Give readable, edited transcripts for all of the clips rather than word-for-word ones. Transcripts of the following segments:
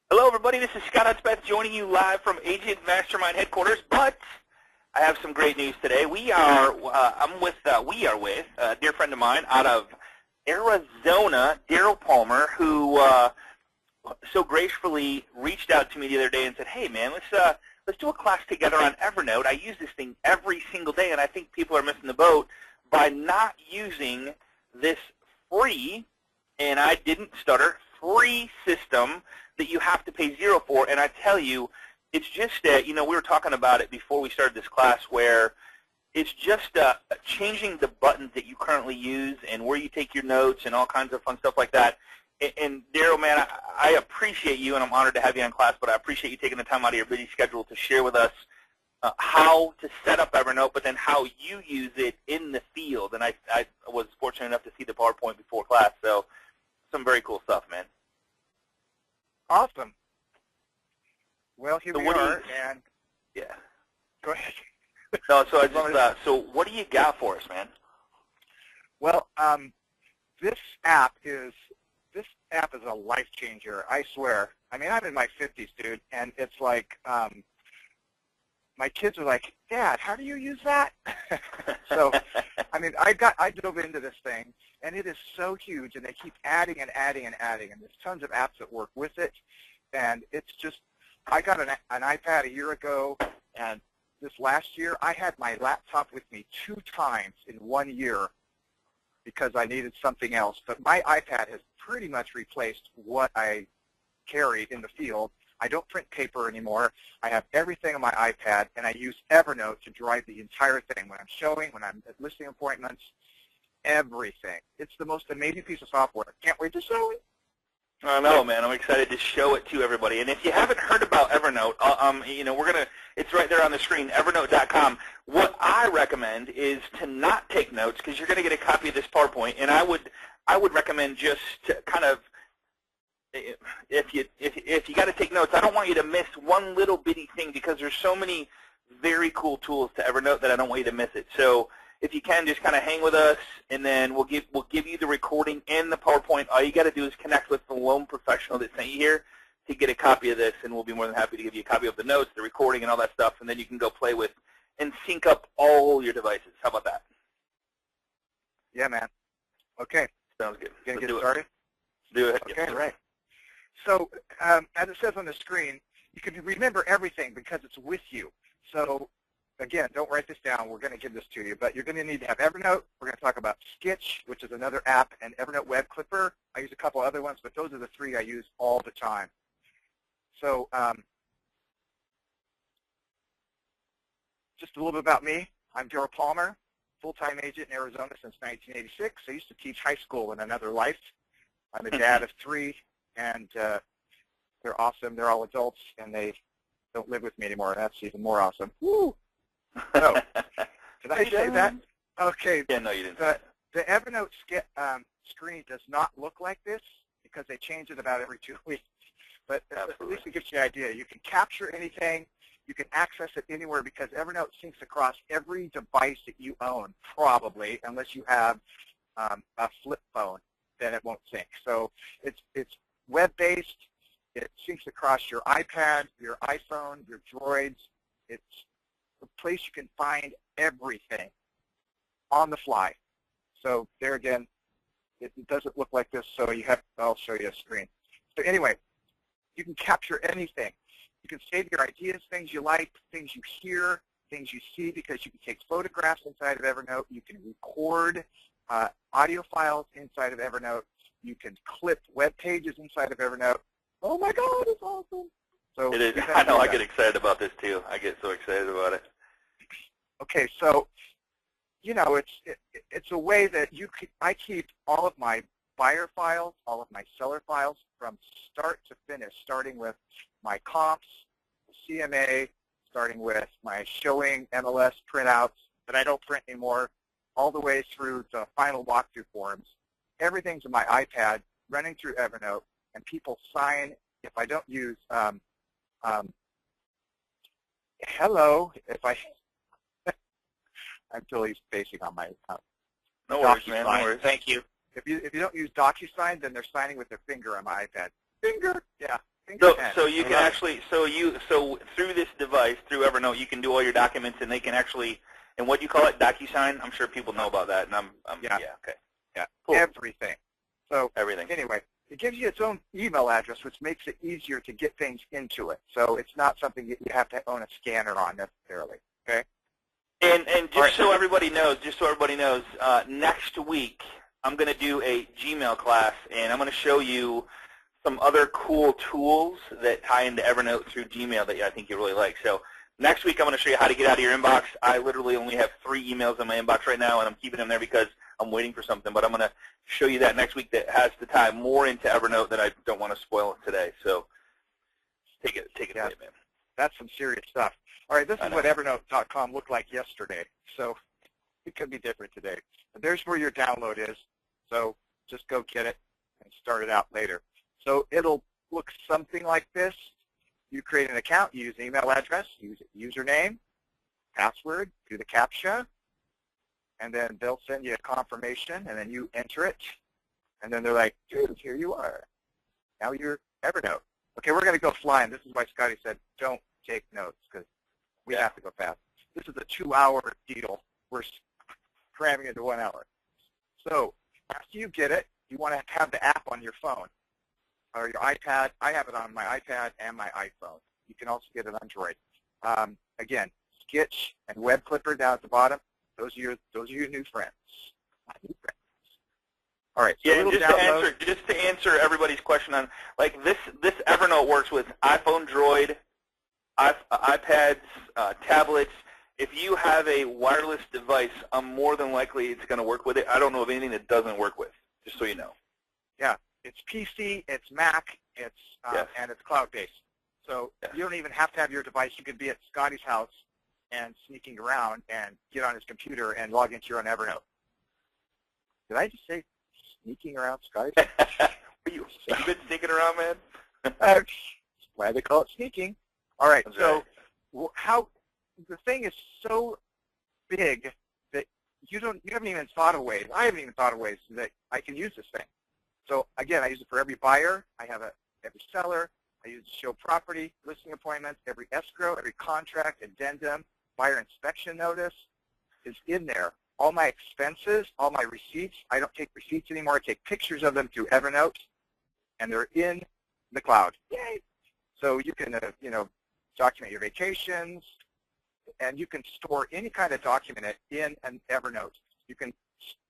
Hello, everybody. This is Scott Hudspeth joining you live from Agent Mastermind headquarters. But I have some great news today. We are with a dear friend of mine out of Arizona, Daryl Palmer, who so gracefully reached out to me the other day and said, "Hey, man, let's do a class together on Evernote. I use this thing every single day, and I think people are missing the boat by not using this free," and I didn't stutter, free system that you have to pay $0 for. And I tell you, it's just we were talking about it before we started this class, where it's just changing the buttons that you currently use and where you take your notes and all kinds of fun stuff like that. And Daryl, man, I appreciate you, and I'm honored to have you on class, but I appreciate you taking the time out of your busy schedule to share with us how to set up Evernote, but then how you use it in the field. And I was fortunate enough to see the PowerPoint before class, so some very cool stuff, man. Awesome. Well, here we are, and yeah. Go ahead. No, so I just so what do you got for us, man? Well, this app is a life changer. I swear. I mean, I'm in my 50s, dude, and it's like my kids are like, "Dad, how do you use that?" So, I mean, I dove into this thing, and it is so huge, and they keep adding and adding and adding, and there's tons of apps that work with it, and it's just, I got an iPad a year ago, and this last year, I had my laptop with me 2 times in 1 year because I needed something else, but my iPad has pretty much replaced what I carry in the field. I don't print paper anymore. I have everything on my iPad, and I use Evernote to drive the entire thing. When I'm showing, when I'm at listing appointments, everything. It's the most amazing piece of software. Can't wait to show it. I know, man. I'm excited to show it to everybody. And if you haven't heard about Evernote, it's right there on the screen, evernote.com. What I recommend is to not take notes, because you're going to get a copy of this PowerPoint, and I would recommend just to kind of, if you got to take notes, I don't want you to miss one little bitty thing, because there's so many very cool tools to Evernote that I don't want you to miss it. So if you can, just kind of hang with us, and then we'll give you the recording and the PowerPoint. All you got to do is connect with the loan professional that sent you here to get a copy of this, and we'll be more than happy to give you a copy of the notes, the recording, and all that stuff, and then you can go play with and sync up all your devices. How about that? Yeah, man. Okay. Sounds good. Gonna get started? Do it. Okay, right. So as it says on the screen, you can remember everything because it's with you. So again, don't write this down. We're going to give this to you. But you're going to need to have Evernote. We're going to talk about Sketch, which is another app, and Evernote Web Clipper. I use a couple other ones, but those are the 3 I use all the time. So just a little bit about me. I'm Daryl Palmer, full-time agent in Arizona since 1986. I used to teach high school in another life. I'm a dad of 3, and they're awesome. They're all adults, and they don't live with me anymore. That's even more awesome. Woo! So, did I say that? Okay. Yeah, no, you didn't. The Evernote screen does not look like this because they change it about every 2 weeks. But at least it gives you an idea. You can capture anything. You can access it anywhere because Evernote syncs across every device that you own, probably, unless you have a flip phone, then it won't sync. So it's web-based. It syncs across your iPad, your iPhone, your Droids. It's a place you can find everything on the fly. So there again, it doesn't look like this, so I'll show you a screen. So anyway, you can capture anything. You can save your ideas, things you like, things you hear, things you see, because you can take photographs inside of Evernote. You can record audio files inside of Evernote. You can clip web pages inside of Evernote. Oh my God, it's awesome. So it is. I know. I get excited about this too. I get so excited about it. Okay, so it's a way that I keep all of my buyer files, all of my seller files from start to finish, starting with my comps, CMA, starting with my showing NMLS printouts that I don't print anymore, all the way through the final walkthrough forms. Everything's in my iPad running through Evernote, and people sign. If I don't use hello, if I I'm totally spacing on my no worries, man. No worries. Thank you. If you don't use DocuSign, then they're signing with their finger on my iPad. Finger, yeah. So you can actually, so through this device, through Evernote, you can do all your documents, and they can actually, and what do you call it, DocuSign? I'm sure people know about that, and yeah, okay. Yeah, cool. Everything. So everything. Anyway, it gives you its own email address, which makes it easier to get things into it. So it's not something that you have to own a scanner on necessarily. Okay. And just so everybody knows, next week I'm going to do a Gmail class, and I'm going to show you some other cool tools that tie into Evernote through Gmail that I think you really like. So next week I'm going to show you how to get out of your inbox. I literally only have 3 emails in my inbox right now, and I'm keeping them there because I'm waiting for something. But I'm going to show you that next week that has to tie more into Evernote that I don't want to spoil it today. So take it away, man. That's some serious stuff. All right, this is what Evernote.com looked like yesterday, so it could be different today. But there's where your download is, so just go get it and start it out later. So it'll look something like this. You create an account, use email address, use username, password, do the CAPTCHA, and then they'll send you a confirmation, and then you enter it, and then they're like, dude, here you are. Now you're Evernote. Okay, we're going to go flying. This is why Scotty said don't take notes, because we have to go fast. This is a 2-hour deal. We're cramming into 1 hour. So after you get it, you want to have the app on your phone or your iPad. I have it on my iPad and my iPhone. You can also get it on Android. Again, Sketch and Web Clipper down at the bottom. Those are your new friends. My new friends. All right. So yeah, just to answer everybody's question on like this Evernote works with iPhone, Droid, iPads, tablets. If you have a wireless device, more than likely it's going to work with it. I don't know of anything that doesn't work with, just so you know. Yeah, it's PC, it's Mac, and it's cloud-based. So you don't even have to have your device. You could be at Scotty's house and sneaking around and get on his computer and log into your own Evernote. Did I just say sneaking around Scotty's house? You've been sneaking around, man? That's why they call it sneaking. All right, that's so right. how the thing is so big that you haven't even thought of ways. I haven't even thought of ways that I can use this thing. So again, I use it for every buyer. I have every seller. I use it to show property, listing appointments, every escrow, every contract, addendum, buyer inspection notice is in there. All my expenses, all my receipts. I don't take receipts anymore. I take pictures of them through Evernote, and they're in the cloud. Yay! So you can, document your vacations, and you can store any kind of document in an Evernote. You can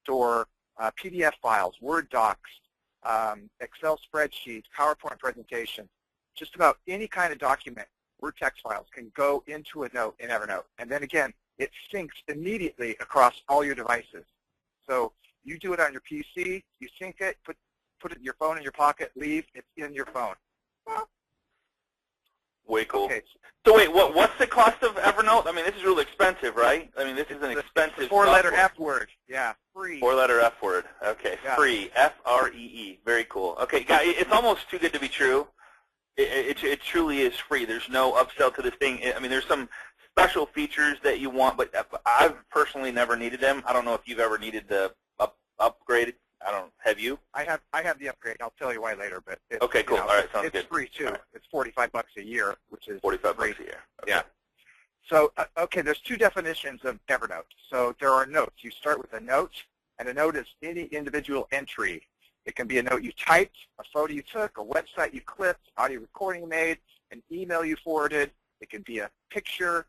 store PDF files, Word docs, Excel spreadsheets, PowerPoint presentations. Just about any kind of document, Word text files, can go into a note in Evernote. And then again, it syncs immediately across all your devices. So you do it on your PC, you sync it, put it in your phone in your pocket, leave, it's in your phone. Well, way cool. Okay. So wait, what's the cost of Evernote? I mean, this is really expensive, right? I mean, this is an expensive 4-letter F word. Yeah, free. 4-letter F word. Okay, yeah. Free. F-R-E-E. Very cool. Okay, guys, it's almost too good to be true. It truly is free. There's no upsell to this thing. I mean, there's some special features that you want, but I've personally never needed them. I don't know if you've ever needed the upgrade. Have you? I have the upgrade. I'll tell you why later. But okay, cool. All right, sounds good. It's free too. Right. It's $45 a year, which is $45 free. a year. Okay. Yeah. So okay, there's 2 definitions of Evernote. So there are notes. You start with a note, and a note is any individual entry. It can be a note you typed, a photo you took, a website you clicked, audio recording you made, an email you forwarded. It can be a picture.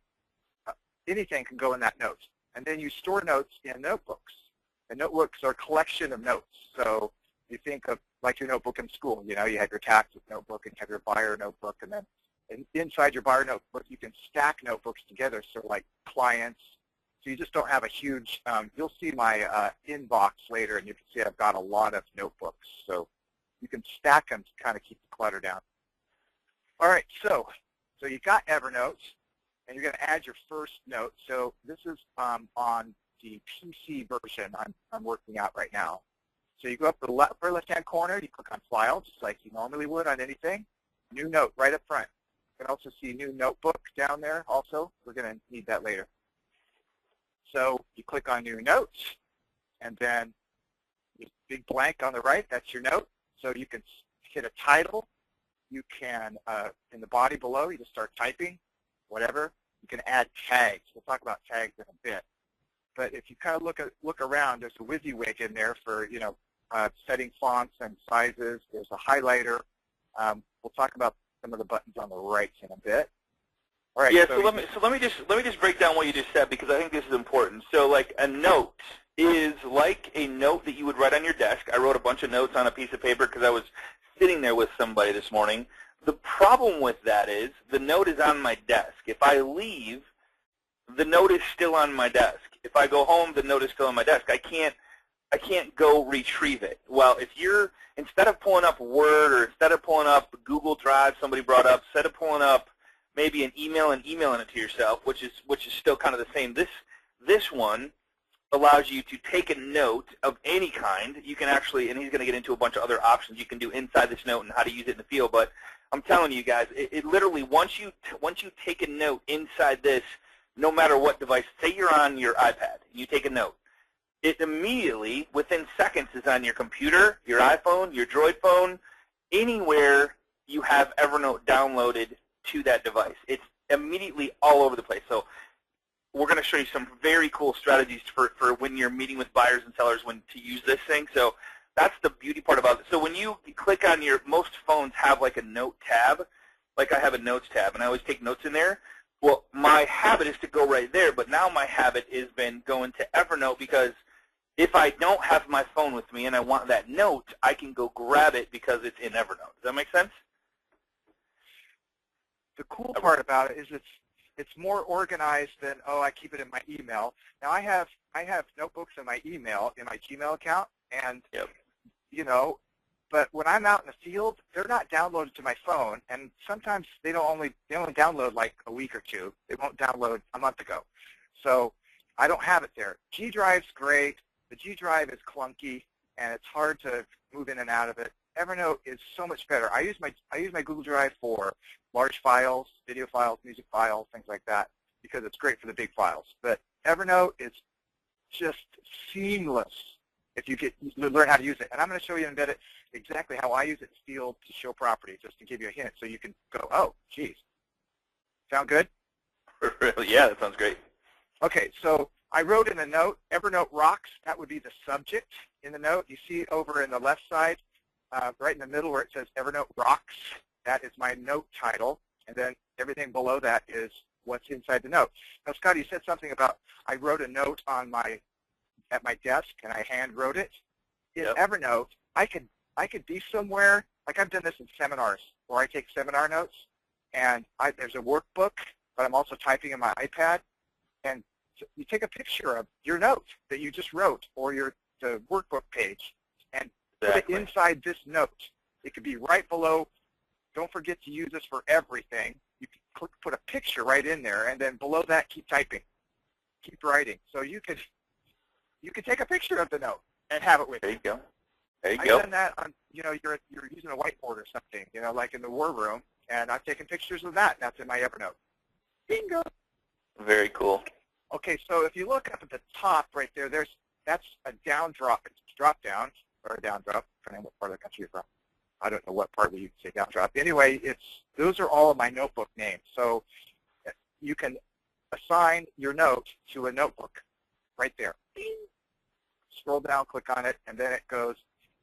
Anything can go in that note. And then you store notes in notebooks. And notebooks are a collection of notes. So you think of like your notebook in school. You have your taxes notebook and you have your buyer notebook. And then inside your buyer notebook, you can stack notebooks together. So like clients. So you just don't have a huge, you'll see my inbox later, and you can see I've got a lot of notebooks. So you can stack them to kind of keep the clutter down. All right, so you got Evernote, and you're going to add your first note. So this is on the PC version I'm working out right now. So you go up to the upper left-hand corner, you click on File, just like you normally would on anything. New note right up front. You can also see New Notebook down there also. We're going to need that later. So you click on New Notes, and then there's a big blank on the right. That's your note. So you can hit a title, You can, in the body below, you just start typing, whatever. You can add tags. We'll talk about tags in a bit. But if you kind of look around, there's a WYSIWYG in there for, setting fonts and sizes. There's a highlighter. We'll talk about some of the buttons on the right in a bit. All right. Yeah. So let me just break down what you just said, because I think this is important. So like a note is like a note that you would write on your desk. I wrote a bunch of notes on a piece of paper because I was sitting there with somebody this morning. The problem with that is the note is on my desk. If I leave, the note is still on my desk. If I go home, the note is still on my desk. I can't go retrieve it. Well, if you're, instead of pulling up Word or instead of pulling up Google Drive, somebody brought up, instead of pulling up maybe an email and emailing it to yourself, which is still kind of the same, this one allows you to take a note of any kind. You can actually, and he's going to get into a bunch of other options you can do inside this note and how to use it in the field, but I'm telling you guys, it literally, once you take a note inside this, no matter what device, say you're on your iPad, you take a note, it immediately, within seconds, is on your computer, your iPhone, your Droid phone, anywhere you have Evernote downloaded to that device. It's immediately all over the place. So we're going to show you some very cool strategies for when you're meeting with buyers and sellers when to use this thing. So that's the beauty part about it. So when you click on most phones have like a note tab, like I have a notes tab, and I always take notes in there. Well, my habit is to go right there, but now my habit has been going to Evernote, because if I don't have my phone with me and I want that note, I can go grab it because it's in Evernote. Does that make sense? The cool part about it is it's more organized than, oh, I keep it in my email. Now I have notebooks in my email, in my Gmail account, and yep. But when I'm out in the field, they're not downloaded to my phone, and sometimes they only download like a week or two. They won't download a month ago. So I don't have it there. G Drive's great. The G Drive is clunky, and it's hard to move in and out of it. Evernote is so much better. I use my Google Drive for large files, video files, music files, things like that, because it's great for the big files. But Evernote is just seamless if you learn how to use it. And I'm going to show you in a minute exactly how I use it in the field to show property, just to give you a hint, so you can go, oh, geez. Sound good? Yeah, that sounds great. Okay, so I wrote in a note, Evernote rocks. That would be the subject in the note. You see over in the left side, right in the middle where it says Evernote rocks. That is my note title, and then everything below that is what's inside the note. Now, Scott, you said something about I wrote a note at my desk, and I hand wrote it. In Evernote, I could be somewhere, like I've done this in seminars, where I take seminar notes, and there's a workbook, but I'm also typing in my iPad, and you take a picture of your note that you just wrote, or the workbook page, and put it inside this note. It could be right below. Don't forget to use this for everything. You can put a picture right in there, and then below that, keep typing, keep writing. So you could take a picture of the note and have it with you. There you go. There you go. I've done that on, you're using a whiteboard or something, like in the war room, and I've taken pictures of that, and that's in my Evernote. Bingo. Very cool. Okay, so if you look up at the top right there, that's a drop down, or a down drop, depending on what part of the country you're from. I don't know what part where you say down drop. Anyway, those are all of my notebook names. So you can assign your note to a notebook right there. Bing. Scroll down, click on it, and then it goes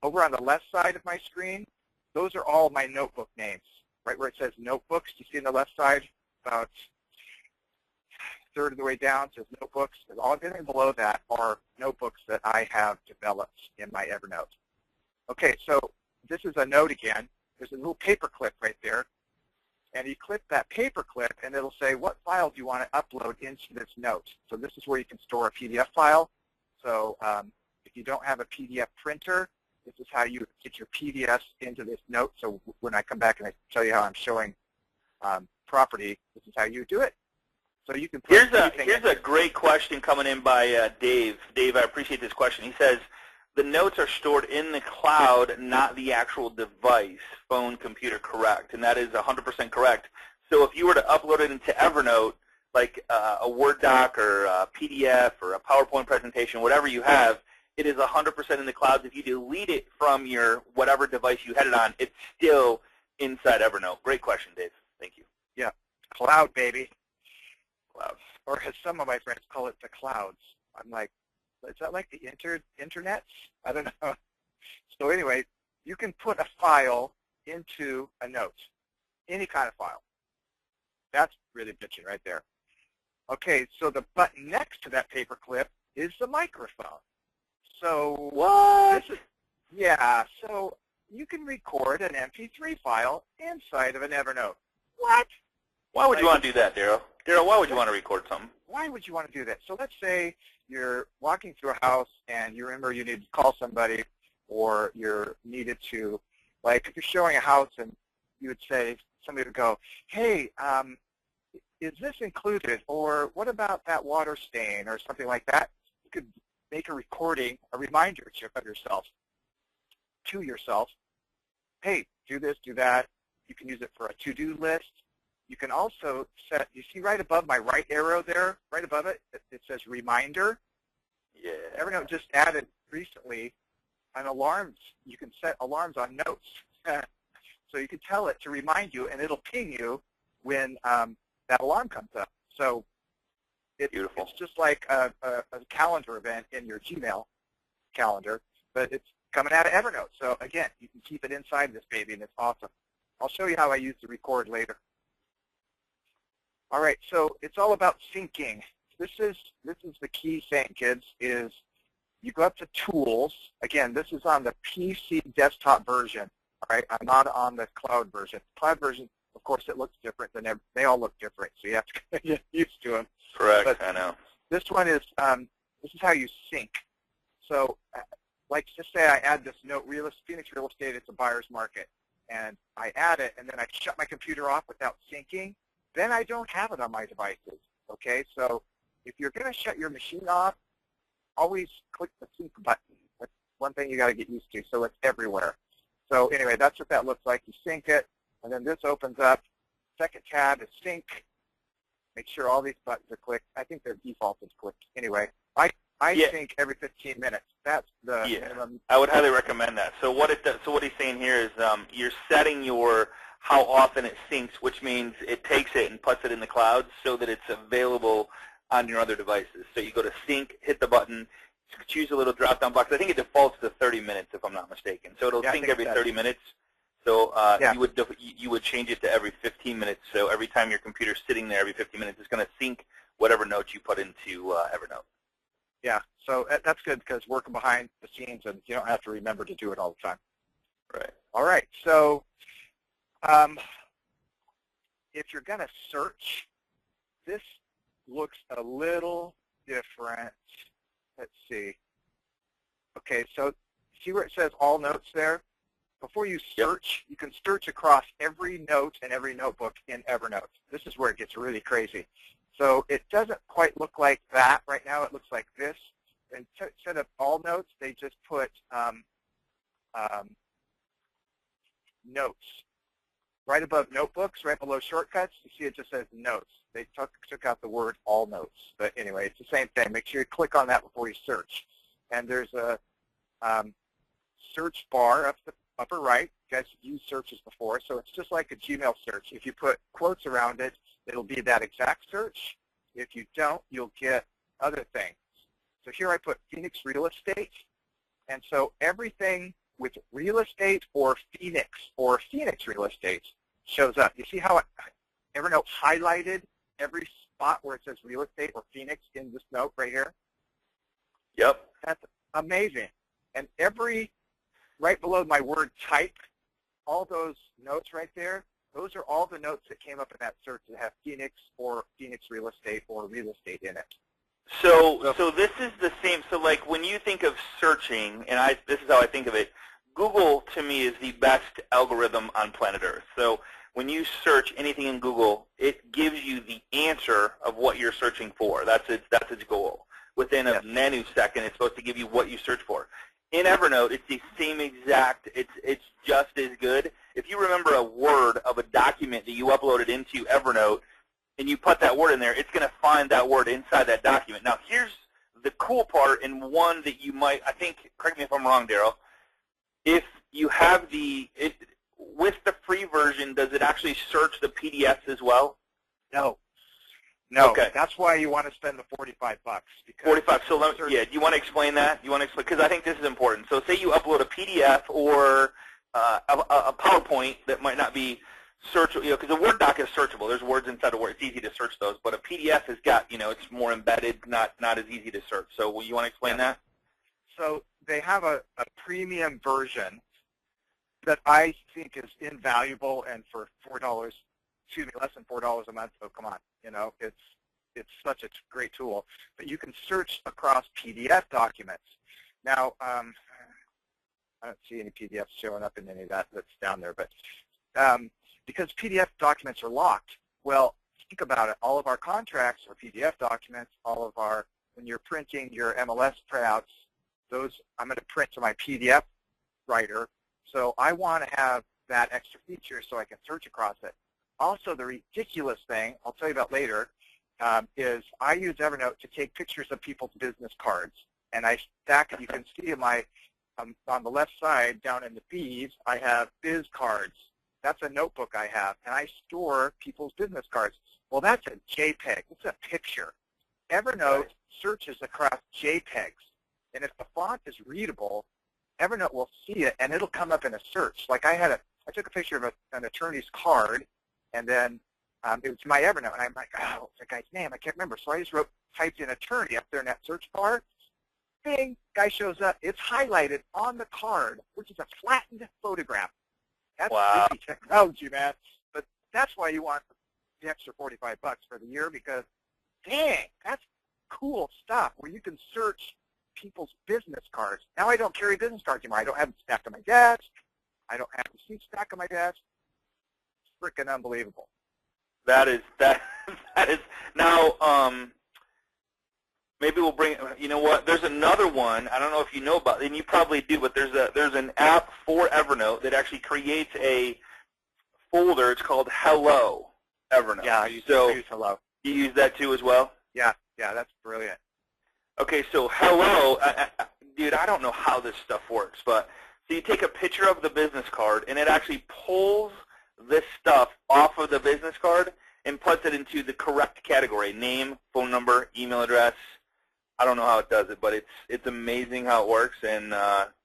over on the left side of my screen. Those are all my notebook names. Right where it says notebooks, you see on the left side, about a third of the way down, it says notebooks. And all everything below that are notebooks that I have developed in my Evernote. Okay, so this is a note again. There's a little paper clip right there. And you click that paper clip, and it'll say, what file do you want to upload into this note? So this is where you can store a PDF file. So if you don't have a PDF printer, this is how you get your PDFs into this note. So when I come back and I tell you how I'm showing property, this is how you do it. So you can put here's a great question coming in by Dave. Dave, I appreciate this question. He says, the notes are stored in the cloud, not the actual device, phone, computer, correct. And that is 100% correct. So if you were to upload it into Evernote, like a Word doc or a PDF or a PowerPoint presentation, whatever you have, it is 100% in the cloud. If you delete it from your whatever device you had it on, it's still inside Evernote? Great question, Dave. Thank you. Yeah, cloud, baby. Clouds. Or as some of my friends call it, the clouds. I'm like, is that like the internet? I don't know. So anyway, you can put a file into a note, any kind of file. That's really bitchin' right there. Okay, so the button next to that paperclip is the microphone. So What? Yeah, so you can record an MP3 file inside of an Evernote. What? Why would you want to do that, Daryl? Daryl, why would you want to record something? Why would you want to do that? So let's say you're walking through a house and you remember you need to call somebody, or you're needed to, like if you're showing a house and you would say, somebody would go, hey, is this included? Or what about that water stain or something like that? You could make a recording, a reminder to yourself. Hey, do this, do that. You can use it for a to-do list. You can also set, you see right above my right arrow there, right above it, it says reminder. Yeah. Evernote just added recently an alarms. You can set alarms on notes. So you can tell it to remind you, and it'll ping you when that alarm comes up. So it's just like a calendar event in your Gmail calendar, but it's coming out of Evernote. So again, you can keep it inside this baby, and it's awesome. I'll show you how I use the record later. All right, so it's all about syncing. This is the key thing, kids, is you go up to Tools. Again, this is on the PC desktop version. All right, I'm not on the cloud version. Cloud version, of course, it looks different than they all look different, so you have to get used to them. Correct, but I know. This one is this is how you sync. So, like, just say I add this note, Phoenix Real Estate, it's a buyer's market, and I add it, and then I shut my computer off without syncing. Then I don't have it on my devices. Okay, so if you're going to shut your machine off, always click the sync button. That's one thing you got to get used to, so it's everywhere. So anyway, that's what that looks like. You sync it, and then this opens up. Second tab is sync. Make sure all these buttons are clicked. I think their default is clicked. Anyway, I sync every 15 minutes. That's the minimum. I would highly recommend that. So what he's saying here is you're setting your how often it syncs, which means it takes it and puts it in the cloud so that it's available on your other devices. So you go to sync, hit the button, choose a little drop-down box. I think it defaults to 30 minutes, if I'm not mistaken. So it'll sync every 30 minutes. So you would change it to every 15 minutes. So every time your computer's sitting there, every 15 minutes, it's going to sync whatever notes you put into Evernote. Yeah, so that's good because working behind the scenes, and you don't have to remember to do it all the time. Right. All right, so if you're going to search, this looks a little different. Let's see. Okay, so see where it says all notes there? Before you search, you can search across every note and every notebook in Evernote. This is where it gets really crazy. So it doesn't quite look like that. Right now it looks like this. Instead of all notes, they just put notes. Right above notebooks, right below shortcuts, you see it just says notes. They took out the word all notes. But anyway, it's the same thing. Make sure you click on that before you search. And there's a search bar up the upper right. You guys have used searches before, so it's just like a Gmail search. If you put quotes around it, it'll be that exact search. If you don't, you'll get other things. So here I put Phoenix Real Estate, and so everything with real estate or Phoenix Real Estate shows up. You see how Evernote highlighted every spot where it says real estate or Phoenix in this note right here? Yep. That's amazing. And right below my word type, all those notes right there, those are all the notes that came up in that search that have Phoenix or Phoenix Real Estate or real estate in it. So this is the same. So like when you think of searching, and this is how I think of it, Google to me is the best algorithm on planet Earth. So when you search anything in Google, it gives you the answer of what you're searching for. That's its goal. Within a nanosecond, it's supposed to give you what you search for. In Evernote, it's the same exact. It's just as good. If you remember a word of a document that you uploaded into Evernote, and you put that word in there, it's going to find that word inside that document. Now, here's the cool part, and one that you might, I think, correct me if I'm wrong, Daryl, if you have with the free free version, does it actually search the PDFs as well? No. No. Okay. That's why you want to spend the $45. Because 45. So do you want to explain that? You want to explain, because I think this is important. So say you upload a PDF or a PowerPoint that might not be searchable, because a Word doc is searchable. There's words inside of Word. It's easy to search those. But a PDF has got, it's more embedded, not as easy to search. So you want to explain that? So they have a premium version that I think is invaluable, and for less than $4 a month. So come on, it's such a great tool. But you can search across PDF documents. Now, I don't see any PDFs showing up in any of that's down there, but because PDF documents are locked. Well, think about it. All of our contracts are PDF documents. All of when you're printing your MLS printouts, those I'm going to print to my PDF writer. So I want to have that extra feature so I can search across it. Also, the ridiculous thing, I'll tell you about later, is I use Evernote to take pictures of people's business cards. And I stack it. You can see on the left side, down in the fees, I have biz cards. That's a notebook I have. And I store people's business cards. Well, that's a JPEG. It's a picture. Evernote searches across JPEGs. And if the font is readable, Evernote will see it, and it'll come up in a search. Like I took a picture of an attorney's card, and then it was my Evernote, and I'm like, oh, what's that guy's name? I can't remember. So I just typed in attorney up there in that search bar. Bing, guy shows up. It's highlighted on the card, which is a flattened photograph. That's creepy technology, man. But that's why you want the extra $45 for the year, because, dang, that's cool stuff where you can search people's business cards. Now I don't carry business cards anymore. I don't have them stacked on my desk. I don't have the seat stacked on my desk. It's freaking unbelievable. That is now. Maybe we'll bring. You know what? There's another one. I don't know if you know about it, and you probably do. But there's an app for Evernote that actually creates a folder. It's called Hello Evernote. Yeah, I use Hello. You use that too as well? Yeah, that's brilliant. Okay, so Hello, dude, I don't know how this stuff works, but so you take a picture of the business card, and it actually pulls this stuff off of the business card and puts it into the correct category: name, phone number, email address. I don't know how it does it, but it's amazing how it works, and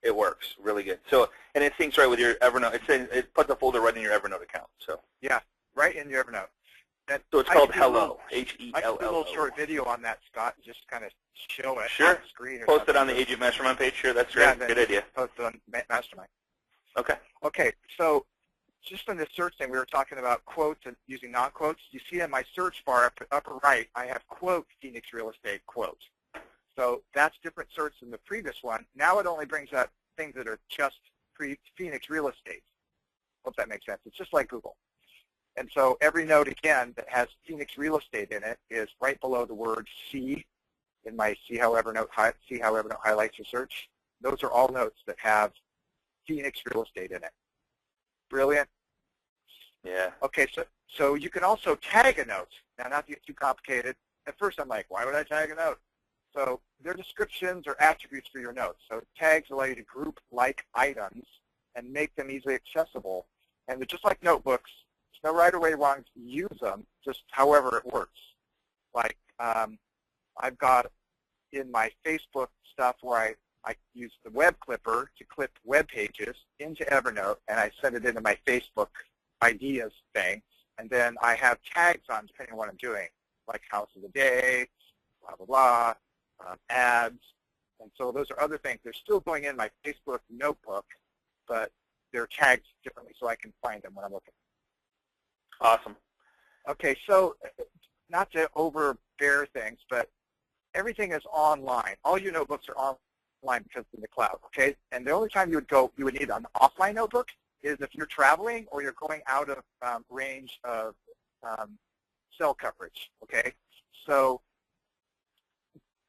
it works really good. So, and it syncs right with your Evernote. It puts a folder right in your Evernote account. So yeah, right in your Evernote. So it's called Hello, H-E-L-L-O. I can do a little short video on that, Scott, and just kind of show it on the screen. Post it on the Agent Mastermind page. Sure, that's great. Yeah, good idea. Post it on Mastermind. Okay. Okay, so just on the search thing, we were talking about quotes and using non-quotes. You see in my search bar upper right, I have quote Phoenix Real Estate quote. So that's different search than the previous one. Now it only brings up things that are just Phoenix Real Estate. Hope that makes sense. It's just like Google. And so every note, again, that has Phoenix Real Estate in it is right below the word C in my See How Evernote highlights your search. Those are all notes that have Phoenix Real Estate in it. Brilliant. Yeah. Okay, so you can also tag a note. Now, not to get too complicated. At first, I'm like, why would I tag a note? So they're descriptions or attributes for your notes. So tags allow you to group like items and make them easily accessible. And they're just like notebooks. There's no right or way wrong to use them, just however it works. Like I've got in my Facebook stuff where I use the web clipper to clip web pages into Evernote, and I send it into my Facebook ideas thing. And then I have tags on depending on what I'm doing, like house of the day, blah, blah, blah, ads. And so those are other things. They're still going in my Facebook notebook, but they're tagged differently so I can find them when I'm looking. Awesome. Okay, so not to overbear things, but everything is online. All your notebooks are online because of the cloud, okay? And the only time you would need an offline notebook is if you're traveling or you're going out of range of cell coverage, okay? So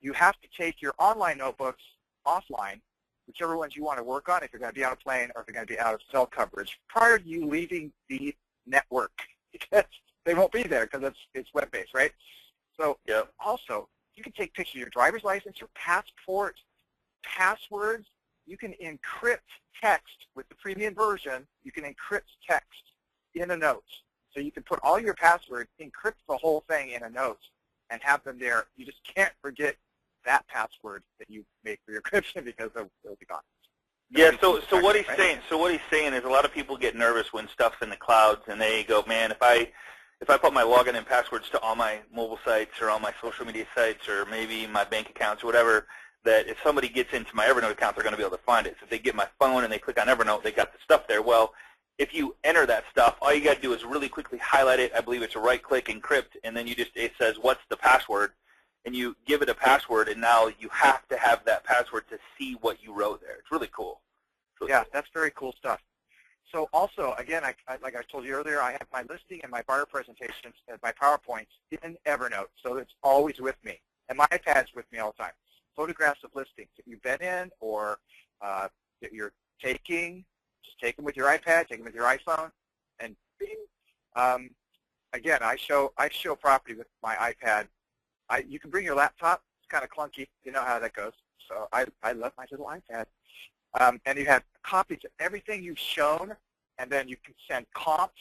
you have to take your online notebooks offline, whichever ones you want to work on, if you're going to be on a plane or if you're going to be out of cell coverage, prior to you leaving the network, because they won't be there because it's web-based, right? So also, you can take pictures of your driver's license, your passport, passwords. You can encrypt text with the premium version. You can encrypt text in a note. So you can put all your passwords, encrypt the whole thing in a note, and have them there. You just can't forget that password that you make for your encryption because they'll be gone. Yeah, so what he's saying is a lot of people get nervous when stuff's in the clouds and they go, man, if I put my login and passwords to all my mobile sites or all my social media sites or maybe my bank accounts or whatever, that if somebody gets into my Evernote account, they're going to be able to find it. So if they get my phone and they click on Evernote, they got the stuff there. Well, if you enter that stuff, all you got to do is really quickly highlight it. I believe it's a right-click, encrypt, and then it says, what's the password? And you give it a password, and now you have to have that password to see what you wrote there. It's really cool. Yeah, that's very cool stuff. So also, again, like I told you earlier, I have my listing and my buyer presentations and my PowerPoints in Evernote, so it's always with me. And my iPad's with me all the time. Photographs of listings that you've been in or that you're taking, just take them with your iPad, take them with your iPhone, and bing. Again, I show property with my iPad. You can bring your laptop. It's kind of clunky. You know how that goes. So I love my little iPad. And you have copies of everything you've shown, and then you can send comps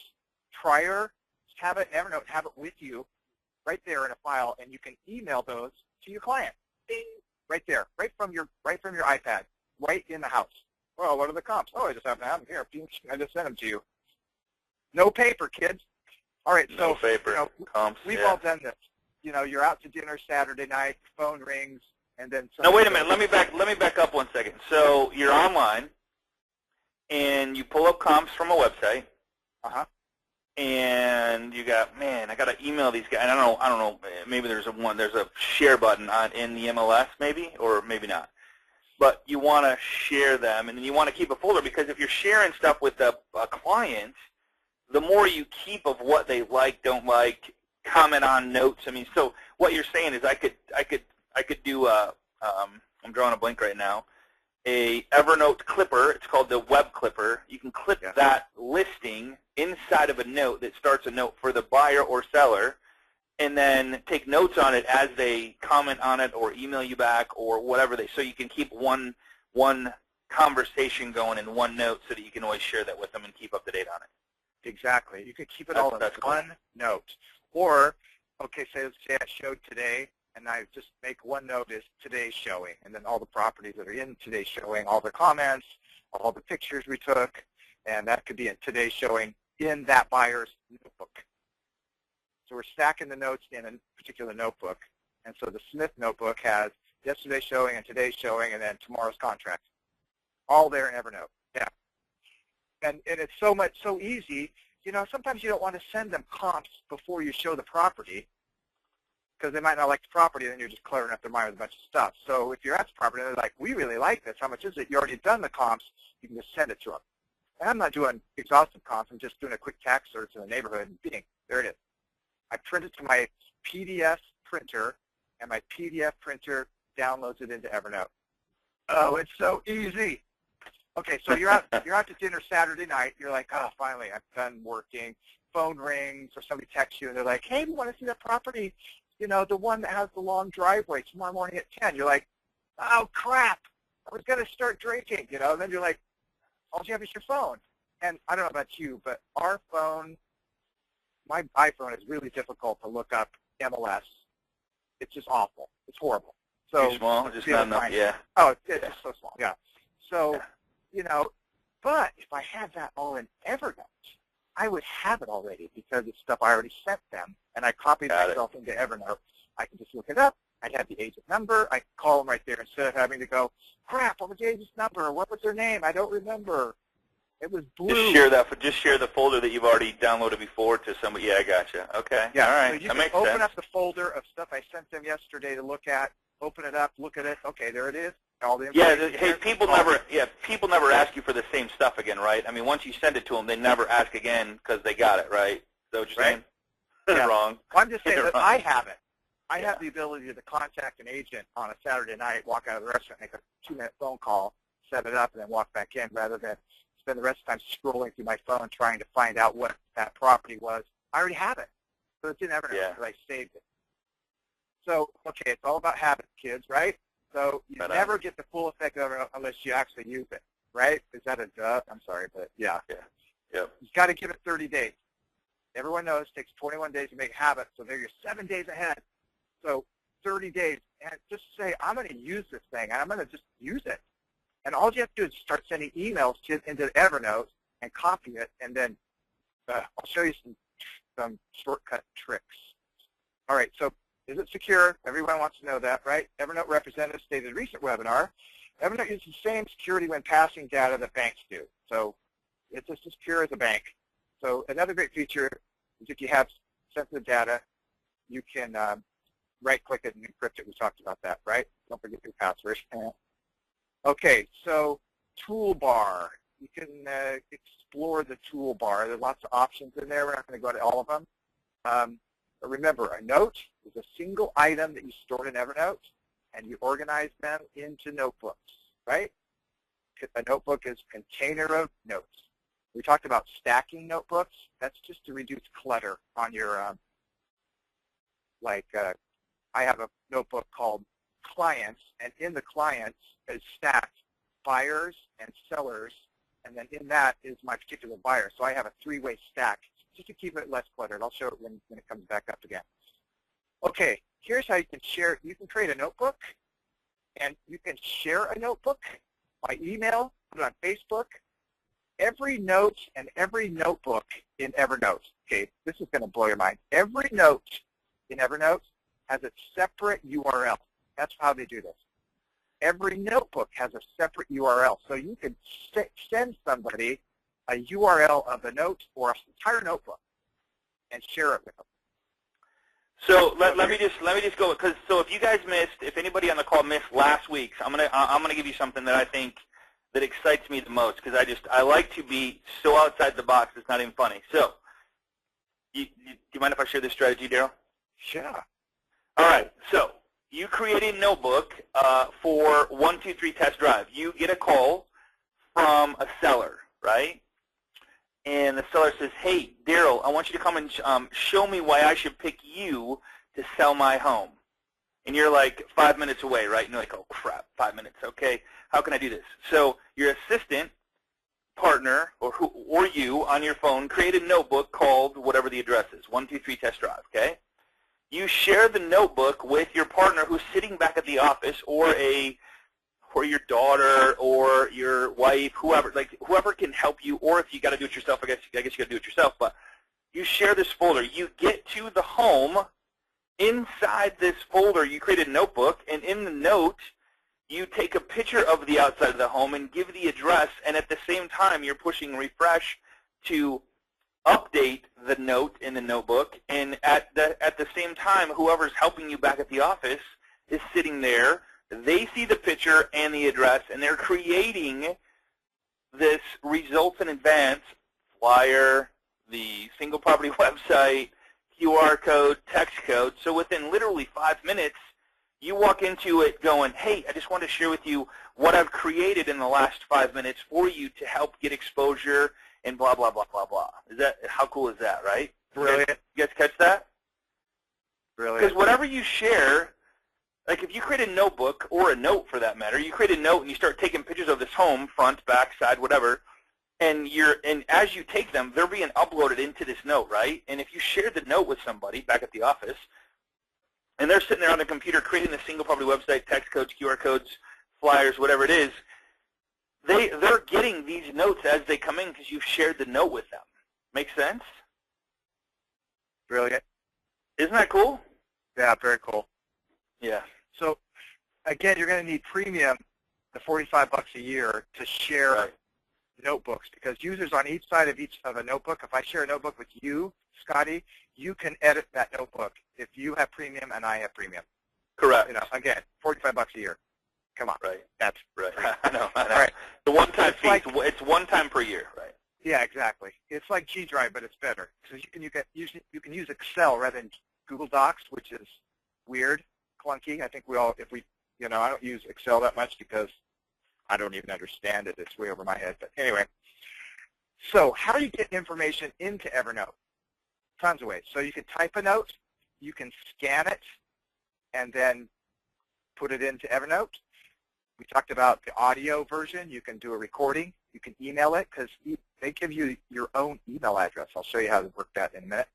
prior. Just have it in Evernote, have it with you right there in a file, and you can email those to your client. Ding, right there, right from your iPad, right in the house. Well, what are the comps? Oh, I just happen to have them here. I just sent them to you. No paper, kids. All right, so no paper. Comps. We've all done this. You're out to dinner Saturday night, phone rings, and then no, wait a minute. Let me back up 1 second. So you're online, and you pull up comps from a website. And you got, man, I got to email these guys. I don't know. Maybe there's a share button in the MLS, maybe, or maybe not. But you want to share them, and then you want to keep a folder because if you're sharing stuff with a client, the more you keep of what they like, don't like, comment on notes. I mean, so what you're saying is I could do I'm drawing a blank right now, a Evernote clipper. It's called the web clipper. You can clip that listing inside of a note that starts a note for the buyer or seller, and then take notes on it as they comment on it or email you back or whatever so you can keep one conversation going in one note so that you can always share that with them and keep up to date on it. Exactly. You can keep it all in one note. Or, okay, say I showed today, and I just make one note is today's showing, and then all the properties that are in today's showing, all the comments, all the pictures we took, and that could be in today's showing in that buyer's notebook. So we're stacking the notes in a particular notebook, and so the Smith notebook has yesterday's showing and today's showing and then tomorrow's contract, all there in Evernote. Yeah, and it's so easy. Sometimes you don't want to send them comps before you show the property because they might not like the property, and then you're just cluttering up their mind with a bunch of stuff. So if you're at the property and they're like, we really like this, how much is it? You already done the comps, you can just send it to them. And I'm not doing exhaustive comps, I'm just doing a quick tax search in the neighborhood, and bing, there it is. I print it to my PDF printer, and my PDF printer downloads it into Evernote. Oh, it's so easy. Okay, so you're out to dinner Saturday night. You're like, oh, finally, I'm done working. Phone rings, or somebody texts you, and they're like, hey, we want to see that property, the one that has the long driveway tomorrow morning at 10. You're like, oh, crap, I was going to start drinking, And then you're like, all you have is your phone. And I don't know about you, but our phone, my iPhone is really difficult to look up MLS. It's just awful. It's horrible. So too small, just not enough, yeah. Oh, it's just so small, yeah. So, but if I had that all in Evernote, I would have it already because it's stuff I already sent them, and I copied myself into Evernote. I can just look it up. I'd have the agent number. I can call them right there instead of having to go, crap, what was the agent's number? What was their name? I don't remember. It was blue. Just share the folder that you've already downloaded before to somebody. Yeah, I gotcha. Okay. Yeah. All right. So you that can makes open sense. up the folder of stuff I sent them yesterday to look at. Open it up, look at it. Okay, there it is. All the information. Hey, people never ask you for the same stuff again, right? I mean, once you send it to them, they never ask again because they got it, right? Is that what you're saying? Yeah. Wrong. Well, I'm just saying that I have it. I have the ability to contact an agent on a Saturday night, walk out of the restaurant, make a 2-minute phone call, set it up, and then walk back in rather than spend the rest of the time scrolling through my phone trying to find out what that property was. I already have it. So it's in Evernote because I saved it. So, okay, it's all about habits, kids, right? So you never get the full effect of it unless you actually use it, right? Is that a duh? I'm sorry, but yeah. Yep. You've got to give it 30 days. Everyone knows it takes 21 days to make habits, so they're 7 days ahead. So 30 days, and just say, I'm going to use this thing, and I'm going to just use it. And all you have to do is start sending emails into Evernote and copy it, and then I'll show you some shortcut tricks. All right, so is it secure? Everyone wants to know that, right? Evernote representative stated in a recent webinar, Evernote uses the same security when passing data that banks do. So it's just as secure as a bank. So another great feature is if you have sensitive data, you can right-click it and encrypt it. We talked about that, right? Don't forget your password. Okay, so toolbar. You can explore the toolbar. There are lots of options in there. We're not going to go to all of them. But remember, a note is a single item that you store in Evernote, and you organize them into notebooks, right? A notebook is a container of notes. We talked about stacking notebooks. That's just to reduce clutter on your, I have a notebook called Clients, and in the Clients is stacked buyers and sellers, and then in that is my particular buyer. So I have a three-way stack just to keep it less cluttered. I'll show it when it comes back up again. Okay, here's how you can share. You can create a notebook, and you can share a notebook by email, put it on Facebook. Every note and every notebook in Evernote, okay, this is going to blow your mind. Every note in Evernote has a separate URL. That's how they do this. Every notebook has a separate URL. So you can send somebody a URL of a note or an entire notebook and share it with them. So let me just go, because so if you guys missed, if anybody on the call missed last week's, I'm gonna give you something that I think that excites me the most, because I like to be so outside the box it's not even funny. So do you mind if I share this strategy, Daryl? Sure. All right. So you create a notebook for 123 test drive. You get a call from a seller, right? And the seller says, hey, Daryl, I want you to come and show me why I should pick you to sell my home. And you're like 5 minutes away, right? And you're like, oh, crap, 5 minutes. Okay, how can I do this? So your assistant, partner, or you on your phone create a notebook called whatever the address is, 123 test drive, okay? You share the notebook with your partner who's sitting back at the office, or your daughter or your wife, whoever can help you, or if you got to do it yourself, I guess you got to do it yourself, but you share this folder. You get to the home. Inside this folder, you create a notebook, and in the note, you take a picture of the outside of the home and give the address, and at the same time, you're pushing refresh to update the note in the notebook, and at the same time, whoever's helping you back at the office is sitting there. They see the picture and the address, and they're creating this results in advance flyer, the single property website, QR code, text code. So within literally 5 minutes, you walk into it going, hey, I just want to share with you what I've created in the last 5 minutes for you to help get exposure and blah, blah, blah, blah, blah. How cool is that, right? Brilliant. You guys catch that? Brilliant. Because whatever you share, like if you create a notebook, or a note for that matter, you create a note and you start taking pictures of this home, front, back, side, whatever, and as you take them, they're being uploaded into this note, right? And if you share the note with somebody back at the office, and they're sitting there on the computer creating the single property website, text codes, QR codes, flyers, whatever it is, they're getting these notes as they come in because you've shared the note with them. Make sense? Brilliant. Isn't that cool? Yeah, very cool. Yeah. So, again, you're going to need premium, the $45 a year, to share notebooks, because users on each side of a notebook, if I share a notebook with you, Scotty, you can edit that notebook if you have premium and I have premium. Correct. You know, again, $45 a year. Come on. Right. That's right. I know. All right. The one-time fee, it's one time per year, right? Yeah, exactly. It's like G Drive, but it's better. So you can use Excel rather than Google Docs, which is weird, clunky. I think I don't use Excel that much because I don't even understand it. It's way over my head. But anyway, so how do you get information into Evernote? Tons of ways. So you can type a note, you can scan it, and then put it into Evernote. We talked about the audio version. You can do a recording. You can email it, because they give you your own email address. I'll show you how to work that in a minute.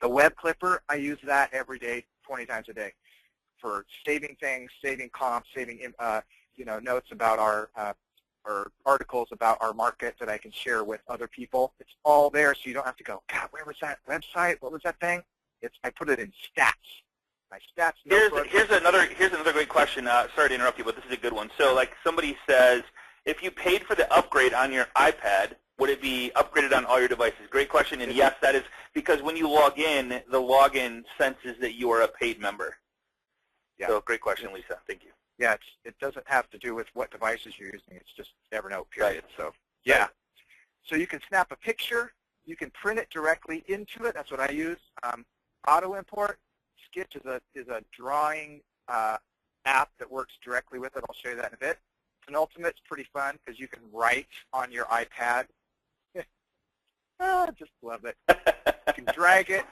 The web clipper, I use that every day, 20 times a day, for saving things, saving comps, saving notes about our or articles about our market that I can share with other people. It's all there, so you don't have to go, God, where was that website? What was that thing? I put it in stats. My stats notebook. Here's another great question. Sorry to interrupt you, but this is a good one. So, like somebody says, if you paid for the upgrade on your iPad, would it be upgraded on all your devices? Great question, and yes, that is because when you log in, the login senses that you are a paid member. Yeah. So, great question, Lisa. Thank you. Yeah, it doesn't have to do with what devices you're using. It's just Evernote, period. Right. So, yeah. Right. So you can snap a picture. You can print it directly into it. That's what I use. Auto import. Sketch is a drawing app that works directly with it. I'll show you that in a bit. Penultimate's pretty fun because you can write on your iPad. I just love it. You can drag it.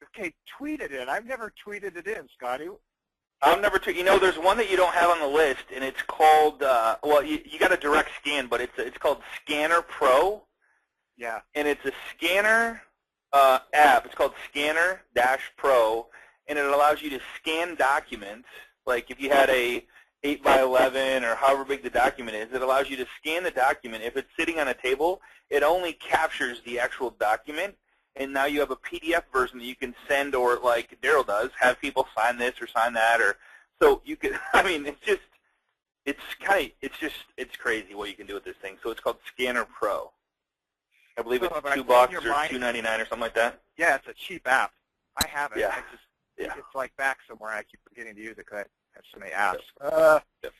Okay, tweet it in. I've never tweeted it in, Scotty. I've never tweeted. You know, there's one that you don't have on the list, and it's called, well, you got a direct scan, but it's called Scanner Pro. Yeah. And it's a scanner app. It's called Scanner-Pro, and it allows you to scan documents. Like if you had a 8x11 or however big the document is, it allows you to scan the document. If it's sitting on a table, it only captures the actual document, and now you have a PDF version that you can send, or like Daryl does, have people sign this or sign that, or so you can. I mean, it's crazy what you can do with this thing. So it's called Scanner Pro. I believe it's $2 or $2.99 or something like that. Yeah, it's a cheap app. I have it. Yeah. It's like back somewhere. I keep forgetting to use it because I have so many apps. Yep.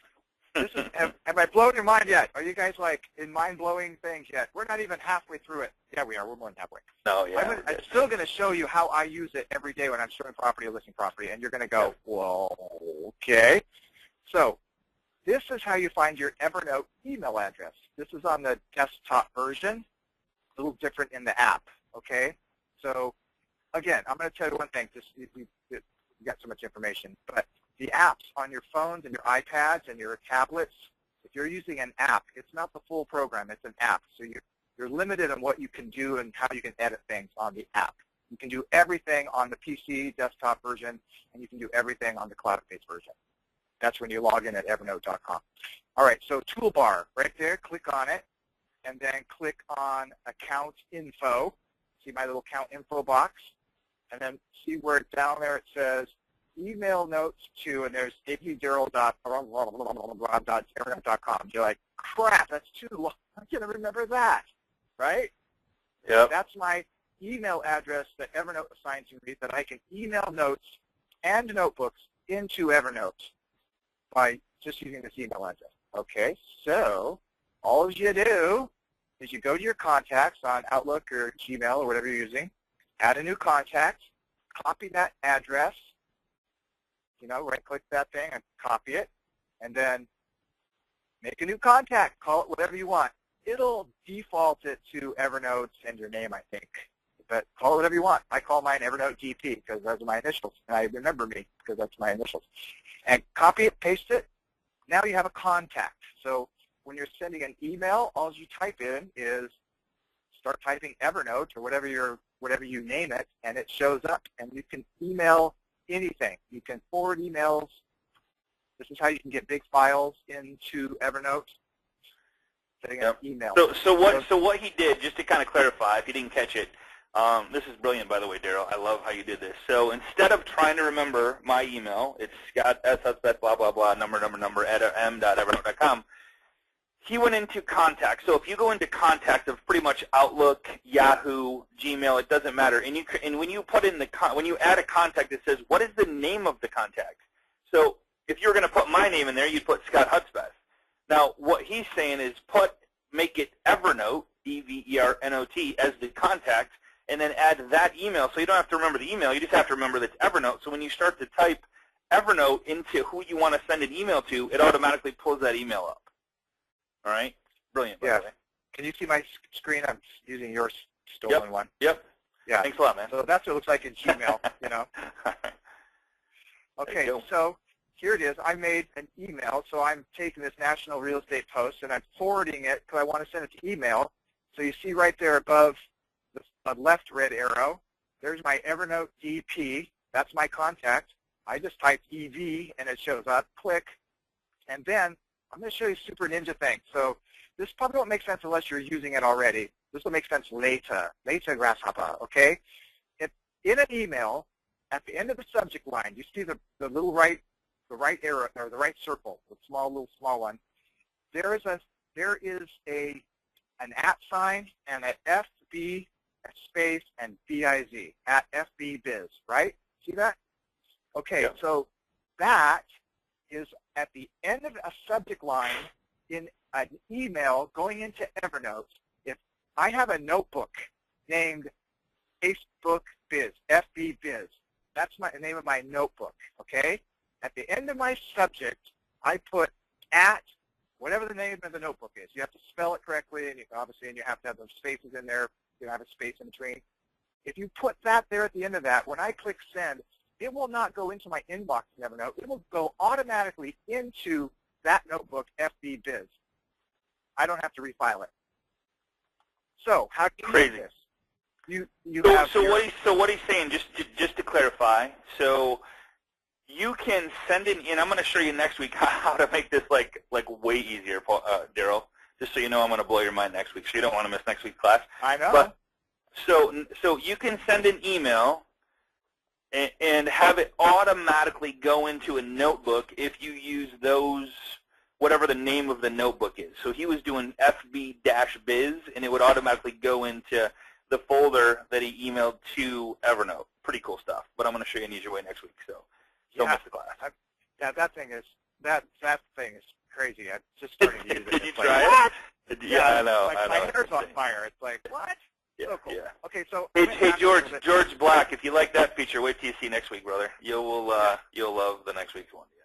Have I blown your mind yet? Are you guys like in mind-blowing things yet? We're not even halfway through it. Yeah, we are. We're more than halfway. No, yeah. I'm still going to show you how I use it every day when I'm showing property or listing property, and you're going to go, whoa, okay. So this is how you find your Evernote email address. This is on the desktop version. A little different in the app, okay? So again, I'm going to tell you one thing. We got so much information, but the apps on your phones and your iPads and your tablets, if you're using an app, it's not the full program. It's an app. So you're limited on what you can do and how you can edit things on the app. You can do everything on the PC desktop version, and you can do everything on the cloud-based version. That's when you log in at evernote.com. All right, so toolbar right there, click on it, and then click on Account Info. See my little Account Info box? And then see where down there it says email notes to, and there's apdaryl.evernote.com. You're like, crap, that's too long. I'm going to remember that, right? Yeah. That's my email address that Evernote assigns to me that I can email notes and notebooks into Evernote by just using this email address. Okay, so all you do is you go to your contacts on Outlook or Gmail or whatever you're using, add a new contact, copy that address, right-click that thing and copy it, and then make a new contact. Call it whatever you want. It'll default it to Evernote and your name, I think. But call it whatever you want. I call mine Evernote GP because those are my initials, and I remember me because that's my initials. And copy it, paste it. Now you have a contact. So when you're sending an email, all you type in is start typing Evernote or whatever you name it, and it shows up. And you can email anything. You can forward emails. This is how you can get big files into Evernote. Setting an email. So what he did, just to kind of clarify, if you didn't catch it, this is brilliant, by the way, Daryl. I love how you did this. So instead of trying to remember my email, it's Scott S. Hudspeth, blah, blah, blah, number, at m.evernote.com. He went into contact. So if you go into contact of pretty much Outlook, Yahoo, Gmail, it doesn't matter. And when you put in when you add a contact, it says, what is the name of the contact? So if you're going to put my name in there, you'd put Scott Hudspeth. Now what he's saying is make it Evernote, E-V-E-R-N-O-T, as the contact, and then add that email. So you don't have to remember the email. You just have to remember that it's Evernote. So when you start to type Evernote into who you want to send an email to, it automatically pulls that email up. All right? Brilliant, by the way. Can you see my screen? I'm using your stolen one. Yep. Yeah. Thanks a lot, man. So that's what it looks like in Gmail, Okay, so here it is. I made an email, so I'm taking this national real estate post and I'm forwarding it because I want to send it to email. So you see right there above the left red arrow, there's my Evernote DP. That's my contact. I just typed EV and it shows up. Click. And then I'm going to show you Super Ninja thing. So this probably won't make sense unless you're using it already. This will make sense later. Later, grasshopper, okay? In an email, at the end of the subject line, you see the little right arrow, or the right circle, the little small one. There is an @ sign and an FB, a space, and BIZ, at FBBiz, right? See that? Okay, yeah. So that is at the end of a subject line in an email going into Evernote. If I have a notebook named Facebook Biz, FB Biz, that's the name of my notebook, okay? At the end of my subject, I put at whatever the name of the notebook is. You have to spell it correctly, and you have to have those spaces in there. You have a space in between. If you put that there at the end of that, when I click send, it will not go into my inbox in Evernote. It will go automatically into that notebook, FB Biz. I don't have to refile it. So how do you do this? So what he's saying, just to clarify, so you can send it in. I'm going to show you next week how to make this like way easier, Daryl. Just so you know, I'm going to blow your mind next week, so you don't want to miss next week's class. I know. But so you can send an email and have it automatically go into a notebook if you use those, whatever the name of the notebook is. So he was doing FB-Biz, and it would automatically go into the folder that he emailed to Evernote. Pretty cool stuff. But I'm going to show you an easier way next week. So don't miss the class. That thing is crazy. I just started to use it. Did you try it? Yeah, I know. My hair's on fire. It's like, what? Yeah, so cool. Yeah. Okay, so hey George Black, if you like that feature, wait till you see next week, brother. You'll love the next week's one. Yeah.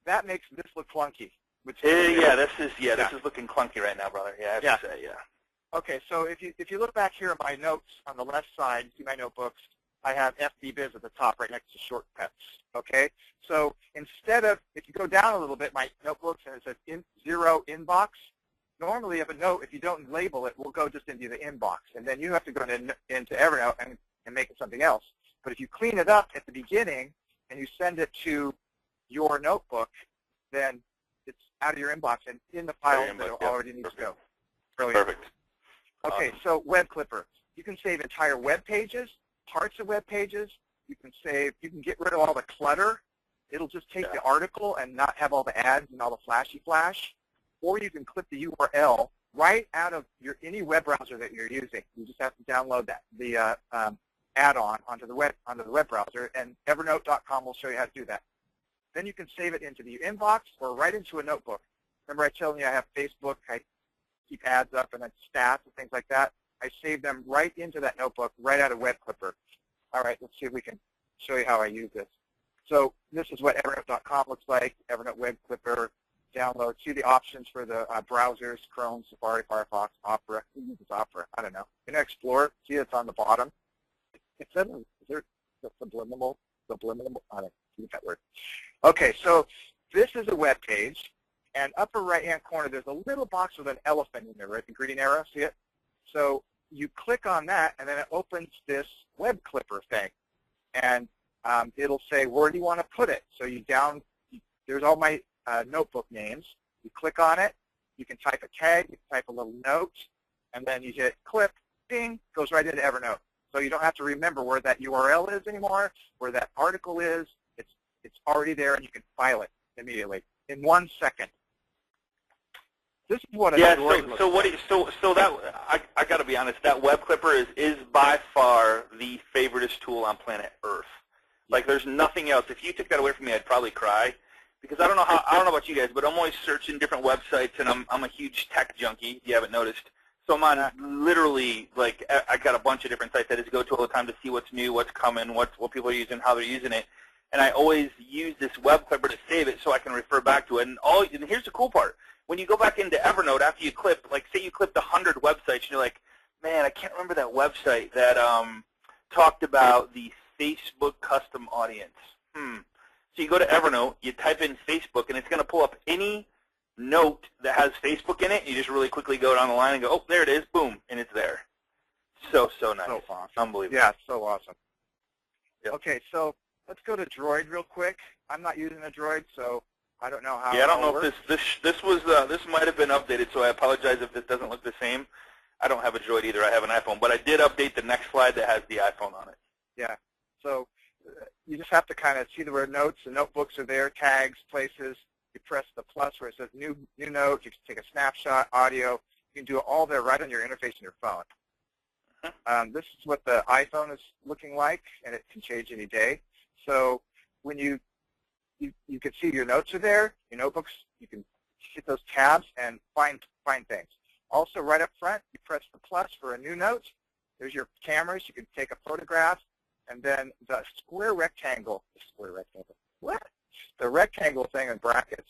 That makes this look clunky. This is looking clunky right now, brother. Yeah, I have to say, yeah. Okay, so if you look back here at my notes on the left side, you see my notebooks. I have FB-Biz at the top, right next to shortcuts. Okay, so instead of, if you go down a little bit, my notebooks, and it says zero inbox. Normally, if you don't label it, we'll go just into the inbox, and then you have to go into Evernote and make it something else. But if you clean it up at the beginning and you send it to your notebook, then it's out of your inbox and in the files that it already needs to go. Brilliant. Perfect. Okay, so Web Clipper. You can save entire web pages, parts of web pages. You can get rid of all the clutter. It'll just take the article and not have all the ads and all the flashy flash. Or you can clip the URL right out of any web browser that you're using. You just have to download the add-on onto the web browser, and Evernote.com will show you how to do that. Then you can save it into the inbox or right into a notebook. Remember I told you I have Facebook. I keep ads up and then stats and things like that. I save them right into that notebook, right out of Web Clipper. All right, let's see if we can show you how I use this. So this is what Evernote.com looks like, Evernote Web Clipper. Download. See the options for the browsers, Chrome, Safari, Firefox, Opera. Who uses Opera? I don't know. Internet Explorer. See it's on the bottom. Is there subliminal? I don't see that word. Okay, so this is a web page, and upper right-hand corner, there's a little box with an elephant in there, right? The green arrow, see it? So you click on that, and then it opens this Web Clipper thing, and it'll say, where do you want to put it? So there's all my notebook names. You click on it. You can type a tag. You can type a little note, and then you hit clip. Ding, goes right into Evernote. So you don't have to remember where that URL is anymore, where that article is. It's already there, and you can file it immediately in 1 second. This is what Android looks like. So that I got to be honest. That Web Clipper is by far the favoriteest tool on planet Earth. Like, there's nothing else. If you took that away from me, I'd probably cry. Because I don't know about you guys, but I'm always searching different websites, and I'm a huge tech junkie, if you haven't noticed. So I'm on literally, like, I got a bunch of different sites I just go to all the time to see what's new, what's coming, what people are using, how they're using it. And I always use this Web Clipper to save it so I can refer back to it. And here's the cool part. When you go back into Evernote after you clip, like, say you clipped 100 websites, and you're like, man, I can't remember that website that talked about the Facebook custom audience. So you go to Evernote, you type in Facebook, and it's going to pull up any note that has Facebook in it. You just really quickly go down the line and go, oh, there it is, boom, and it's there. So nice. So awesome. Unbelievable. Yeah, so awesome. Yep. Okay, so let's go to Droid real quick. I'm not using a Droid, so I don't know how. Yeah, I don't know works. if this might have been updated, so I apologize if this doesn't look the same. I don't have a Droid either. I have an iPhone, but I did update the next slide that has the iPhone on it. Yeah. So you just have to kind of see the word notes. The notebooks are there, tags, places. You press the plus where it says new note. You can take a snapshot, audio. You can do it all there right on your interface in your phone. This is what the iPhone is looking like, and it can change any day. So when you can see your notes are there, your notebooks, you can hit those tabs and find things. Also, right up front, you press the plus for a new note. There's your cameras. You can take a photograph, and then the square rectangle. What? The rectangle thing in brackets.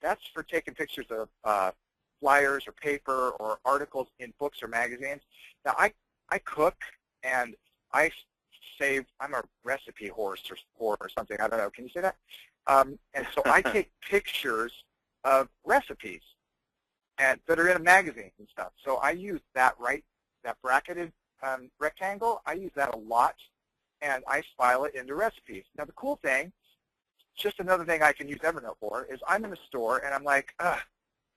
That's for taking pictures of flyers or paper or articles in books or magazines. Now, I cook, and I save. I'm a recipe horse or something. I don't know. Can you say that? And so I take pictures of recipes and that are in magazines and stuff. So I use that bracketed rectangle. I use that a lot, and I file it into recipes. Now the cool thing, just another thing I can use Evernote for, is I'm in the store and I'm like,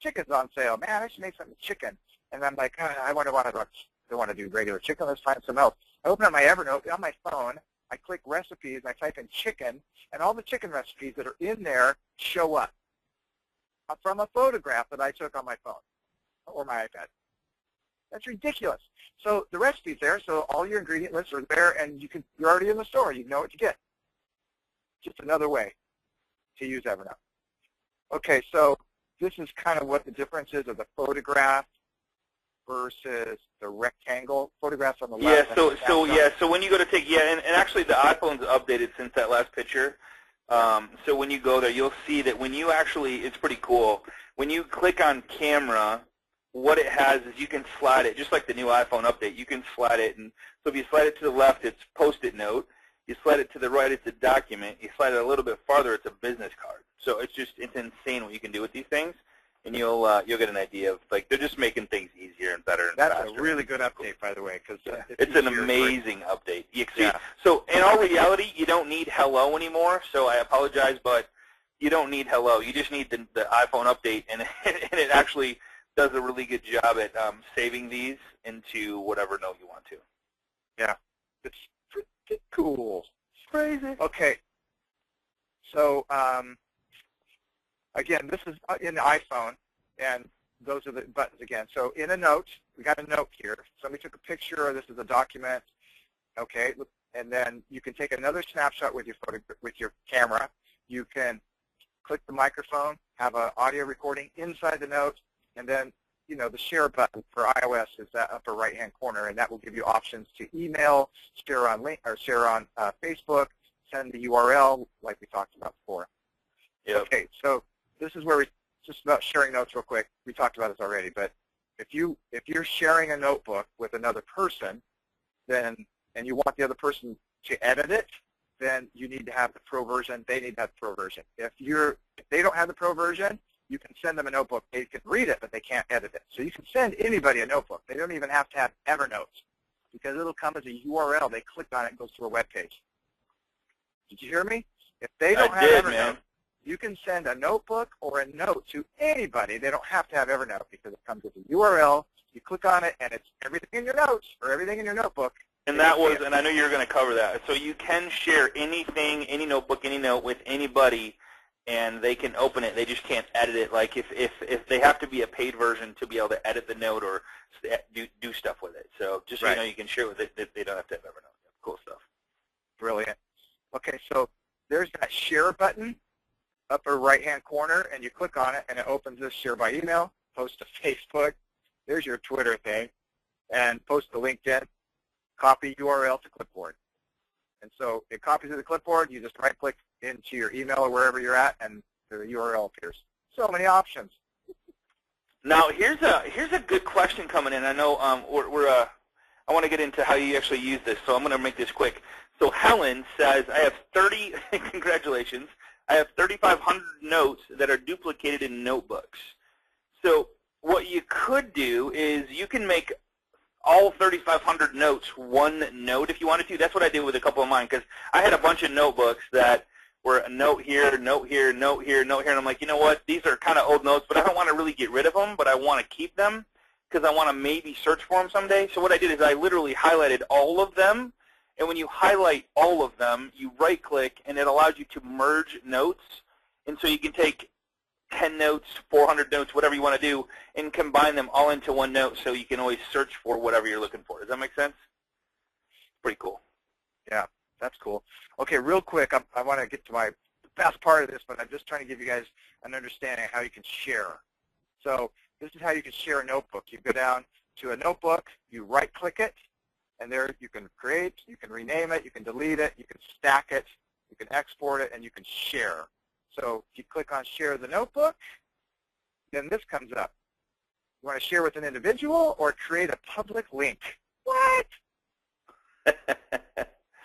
chicken's on sale. Man, I should make something chicken. And I'm like, I don't want to do regular chicken. Let's find some else. I open up my Evernote on my phone. I click recipes, and I type in chicken, and all the chicken recipes that are in there show up from a photograph that I took on my phone or my iPad. That's ridiculous. So the recipe's there, so all your ingredient lists are there, and you're already in the store. You know what to get. Just another way to use Evernote. Okay, so this is kind of what the difference is of the photograph versus the rectangle. Photographs on the left. Yeah, so when you go to take, and actually the iPhone's updated since that last picture. So when you go there, you'll see that when you actually, it's pretty cool. When you click on camera, what it has is you can slide it, just like the new iPhone update. You can slide it, and so if you slide it to the left, it's Post-it note. You slide it to the right, it's a document. You slide it a little bit farther, it's a business card. So it's insane what you can do with these things. And you'll get an idea of, like, they're just making things easier and better and faster. That's a really good update, by the way, because it's an amazing update. So in all reality, you don't need hello anymore. So I apologize, but you don't need hello. You just need the iPhone update, and it actually does a really good job at saving these into whatever note you want to. Yeah, it's pretty cool. It's crazy. Okay, so again, this is in the iPhone, and those are the buttons again. So in a note, we got a note here. Somebody took a picture, or this is a document. Okay, and then you can take another snapshot with your camera. You can click the microphone, have an audio recording inside the note, and then the share button for iOS is that upper right-hand corner, and that will give you options to email, share on Facebook, send the URL like we talked about before. Yep. Okay, so this is where we just about sharing notes real quick. We talked about this already, but if you're sharing a notebook with another person, and you want the other person to edit it, then you need to have the pro version. They need to have the pro version. If they don't have the pro version, you can send them a notebook. They can read it, but they can't edit it. So you can send anybody a notebook. They don't even have to have Evernote, because it'll come as a URL. They click on it and goes to a web page. Did you hear me? If they don't have Evernote, man. You can send a notebook or a note to anybody. They don't have to have Evernote, because it comes with a URL. You click on it, and it's everything in your notes or everything in your notebook. And and I know you were going to cover that. So you can share anything, any notebook, any note with anybody, and they can open it. They just can't edit it. Like if they have to be a paid version to be able to edit the note or do stuff with it. So just so you know, you can share with it. They don't have to have Evernote. Cool stuff. Brilliant. Okay, so there's that share button, upper right-hand corner, and you click on it, and it opens this share by email, post to Facebook. There's your Twitter thing, and post to LinkedIn, copy URL to clipboard. And so it copies to the clipboard. You just right-click into your email or wherever you're at, and the URL appears. So many options. Now, here's a good question coming in. I know I want to get into how you actually use this, so I'm going to make this quick. So Helen says, I have 30, congratulations, I have 3,500 notes that are duplicated in notebooks. So what you could do is you can make all 3,500 notes one note if you wanted to. That's what I did with a couple of mine, because I had a bunch of notebooks that were a note here, note here, note here, note here, and I'm like, you know what, these are kind of old notes, but I don't want to really get rid of them, but I want to keep them because I want to maybe search for them someday. So what I did is I literally highlighted all of them, and when you highlight all of them, you right-click, and it allows you to merge notes, and so you can take 10 notes, 400 notes, whatever you want to do, and combine them all into one note so you can always search for whatever you're looking for. Does that make sense? Pretty cool. Yeah, that's cool. Okay, real quick, I want to get to my best part of this, but I'm just trying to give you guys an understanding of how you can share. So this is how you can share a notebook. You go down to a notebook, you right-click it, and there you can create, you can rename it, you can delete it, you can stack it, you can export it, and you can share. So if you click on Share the Notebook, then this comes up. You want to share with an individual or create a public link? What?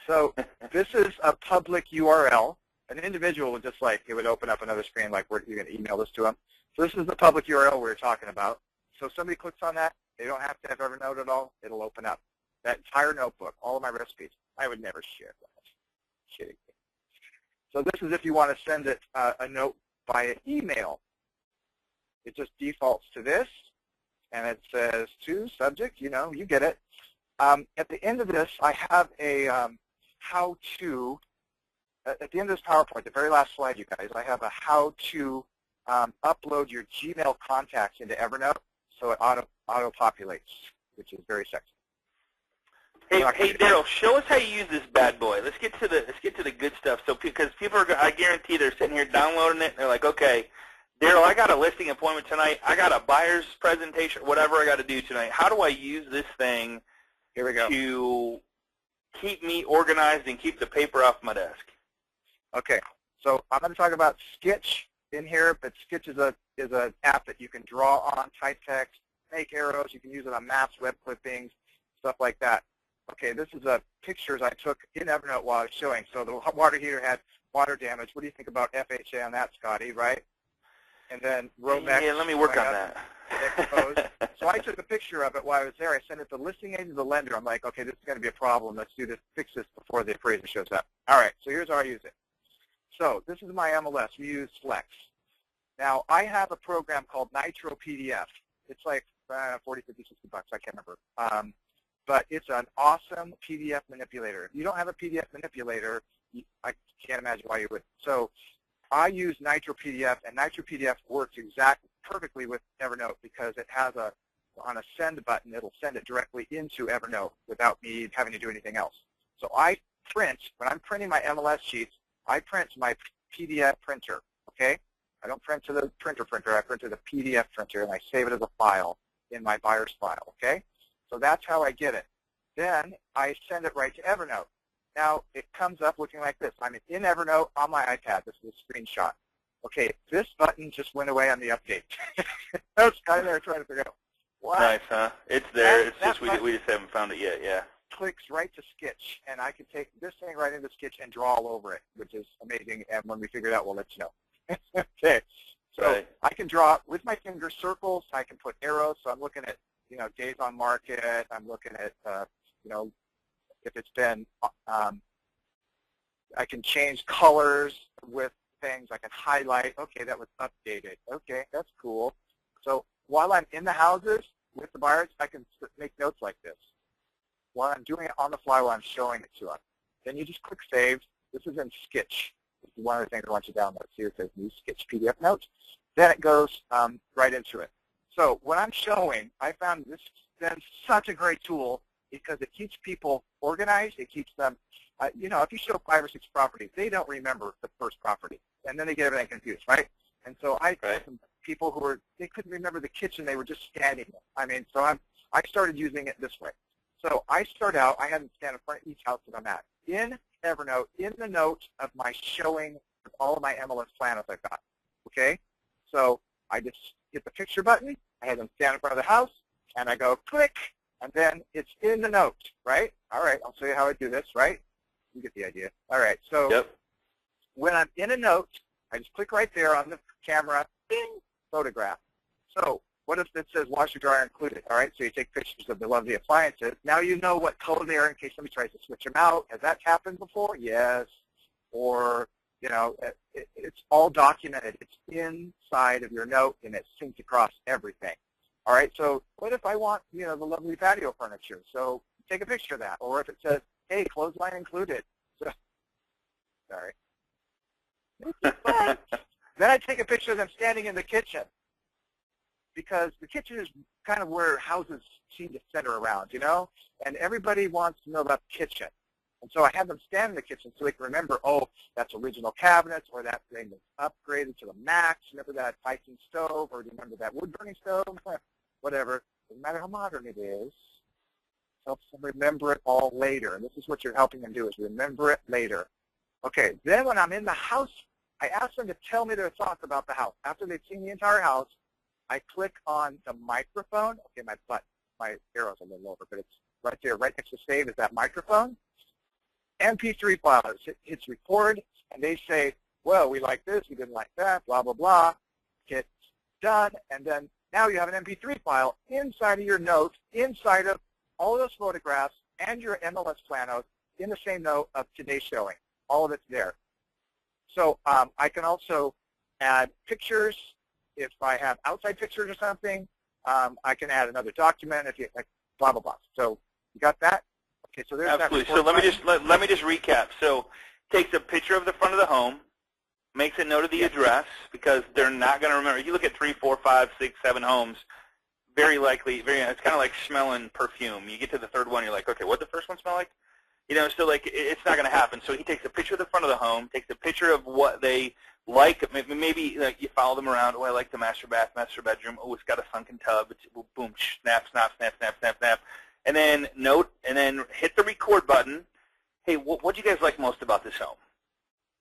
So this is a public URL. An individual would just like, it would open up another screen like you're going to email this to them. So this is the public URL we were talking about. So if somebody clicks on that, they don't have to have Evernote at all. It'll open up that entire notebook, all of my recipes. I would never share that. Kidding. So this is if you want to send it a note via email. It just defaults to this, and it says to subject, you know, you get it. At the end of this, I have a how-to. At the end of this PowerPoint, the very last slide, you guys, I have a how-to upload your Gmail contacts into Evernote so it auto-populates, which is very sexy. Hey, Daryl, show us how you use this bad boy. Let's get to the good stuff. So, because people are, I guarantee they're sitting here downloading it. And they're like, okay, Daryl, I got a listing appointment tonight. I got a buyer's presentation, whatever I got to do tonight. How do I use this thing Here we go. to keep me organized and keep the paper off my desk? Okay, so I'm going to talk about Sketch in here, but Sketch is an app that you can draw on, type text, make arrows. You can use it on maps, web clippings, stuff like that. Okay, this is pictures I took in Evernote while I was showing. So the water heater had water damage. What do you think about FHA on that, Scotty, right? And then Romex. Yeah, let me work on that. Exposed. So I took a picture of it while I was there. I sent it to the listing agent, the lender. I'm like, okay, this is going to be a problem. Let's do this, fix this before the appraiser shows up. All right, so here's how I use it. So this is my MLS. We use Flex. Now, I have a program called Nitro PDF. It's like 40, 50, 60 bucks. I can't remember. But it's an awesome PDF manipulator. If you don't have a PDF manipulator, I can't imagine why you would. So I use Nitro PDF, and Nitro PDF works perfectly with Evernote because it has on a send button, it'll send it directly into Evernote without me having to do anything else. So I print, when I'm printing my MLS sheets, I print to my PDF printer, okay? I don't print to the printer, I print to the PDF printer, and I save it as a file in my buyer's file, okay? So that's how I get it. Then I send it right to Evernote. Now, it comes up looking like this. I'm in Evernote on my iPad. This is a screenshot. Okay, this button just went away on the update. I was kind of there trying to figure out what. Nice, huh? It's there. It's just we just haven't found it yet, yeah. Clicks right to Sketch, and I can take this thing right into Sketch and draw all over it, which is amazing. And when we figure it out, we'll let you know. Okay, so right. I can draw with my finger circles. I can put arrows. So I'm looking at, you know, days on market. I'm looking at, you know, if it's been, I can change colors with things. I can highlight, okay, that was updated. Okay, that's cool. So while I'm in the houses with the buyers, I can make notes like this. While I'm doing it on the fly while I'm showing it to them. Then you just click Save. This is in Sketch. This is one of the things I want you to download. Here it says New Sketch PDF Notes. Then it goes right into it. So when I'm showing, I found this has been such a great tool because it keeps people organized. It keeps them, you know, if you show 5 or 6 properties, they don't remember the first property, and then they get everything confused, right? And so I had some people who they couldn't remember the kitchen. They were just standing there. I mean, so I started using it this way. So I start out, I have them stand in front of each house that I'm at. In Evernote, in the note of my showing of all of my MLS planners I've got, okay? So I just hit the picture button, I have them stand in front of the house, and I go click, and then it's in the note, right? All right, I'll show you how I do this, right? You get the idea. All right, so when I'm in a note, I just click right there on the camera, bing, photograph. So what if it says washer dryer included? All right, so you take pictures of the lovely appliances. Now you know what color they are in case somebody tries to switch them out. Has that happened before? Yes. Or, you know, it's all documented. It's inside of your note, and it's synced across everything. All right, so what if I want, you know, the lovely patio furniture? So take a picture of that. Or if it says, hey, clothesline included. So, sorry. Then I take a picture of them standing in the kitchen, because the kitchen is kind of where houses seem to center around, you know? And everybody wants to know about the kitchen. And so I have them stand in the kitchen so they can remember, oh, that's original cabinets, or that thing that's upgraded to the max. Remember that Viking stove, or do you remember that wood-burning stove? Whatever. Doesn't matter how modern it is. Helps them remember it all later. And this is what you're helping them do, is remember it later. Okay, then when I'm in the house, I ask them to tell me their thoughts about the house. After they've seen the entire house, I click on the microphone. Okay, my arrow's a little over, but it's right there, right next to save is that microphone. MP3 file, hits record, and they say, well, we like this, we didn't like that, blah, blah, blah. Hit done, and then now you have an MP3 file inside of your note, inside of all of those photographs and your MLS planos in the same note of today's showing. All of it's there. So I can also add pictures. If I have outside pictures or something, I can add another document. If you like, blah blah blah. So you got that? Okay. So there's absolutely. So let me just recap. So takes a picture of the front of the home, makes a note of the address, because they're not going to remember. You look at 3, 4, 5, 6, 7 homes. Very likely, it's kind of like smelling perfume. You get to the third one, you're like, okay, what did the first one smell like? You know, so like it's not going to happen. So he takes a picture of the front of the home, takes a picture of what they like. Maybe like you follow them around. Oh, I like the master bedroom. Oh, it's got a sunken tub. It's boom, snap, snap, snap, snap, snap, snap, and then note, and then hit the record button. Hey, what do you guys like most about this home?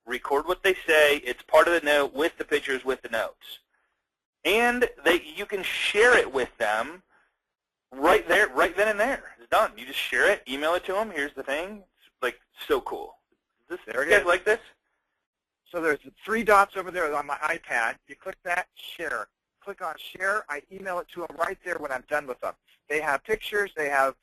Record what they say. It's part of the note with the pictures, with the notes, and you can share it with them. Right there, right then and there. It's done. You just share it, email it to them. Here's the thing. It's like so cool. You guys like this? So there's 3 dots over there on my iPad. You click that, share. Click on share. I email it to them right there when I'm done with them. They have pictures. They have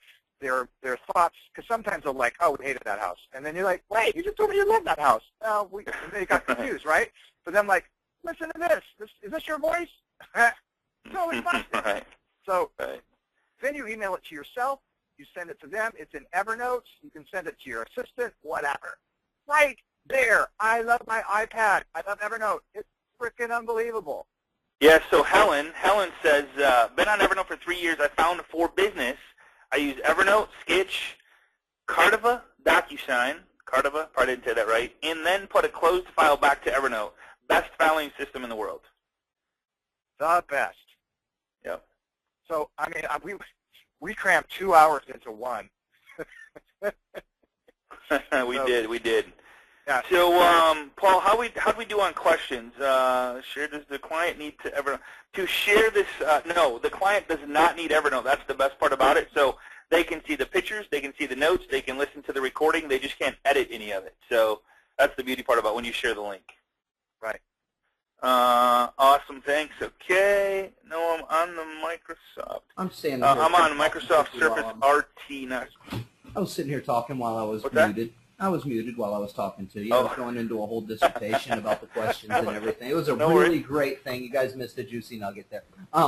their thoughts. Because sometimes they're like, oh, we hated that house. And then you're like, wait, you just told me you loved that house. And they got confused, right? But then I'm like, listen to this. Is this your voice? No, it's not. Right. So. Right. Then you email it to yourself. You send it to them. It's in Evernote. You can send it to your assistant, whatever. Right there. I love my iPad. I love Evernote. It's freaking unbelievable. Yeah, so Helen says, been on Evernote for 3 years. I found for business. I use Evernote, Sketch, Cardiva, DocuSign, Cardiva, probably didn't say that right, and then put a closed file back to Evernote. Best filing system in the world. The best. Yep. So, I mean, we crammed 2 hours into one. We did. Yeah. So, Paul, how do we do on questions? Share, does the client need to Evernote to share this? No, the client does not need Evernote. That's the best part about it. So they can see the pictures, they can see the notes, they can listen to the recording. They just can't edit any of it. So that's the beauty part about when you share the link. Right. Awesome, thanks. Okay, no, I'm on the Microsoft. I'm standing here. I'm on Microsoft Surface RT now. I was sitting here talking while I was What's muted. That? I was muted while I was talking to you. I was going into a whole dissertation about the questions and everything. It was a really great thing. You guys missed a juicy nugget there.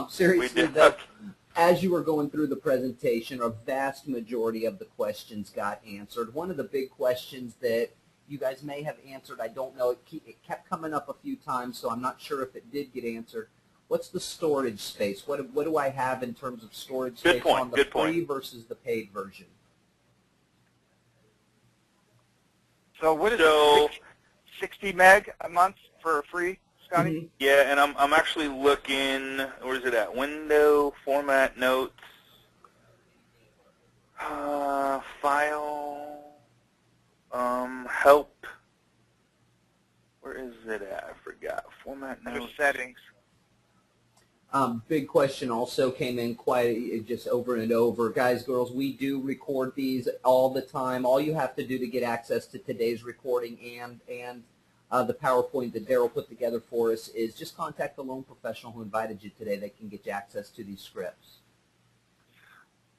Seriously, though, as you were going through the presentation, a vast majority of the questions got answered. One of the big questions that you guys may have answered, I don't know, it kept coming up a few times, so I'm not sure if it did get answered. What's the storage space? What do I have in terms of storage space on the free versus the paid version? So what is it, 60 meg a month for free, Scotty? Mm-hmm. Yeah, and I'm actually looking, where is it at? Window, format, notes, file, help. Where is it at? I forgot. Format, notes. Settings. Big question also came in quite just over and over. Guys, girls, we do record these all the time. All you have to do to get access to today's recording and the PowerPoint that Daryl put together for us is just contact the loan professional who invited you today. They can get you access to these scripts.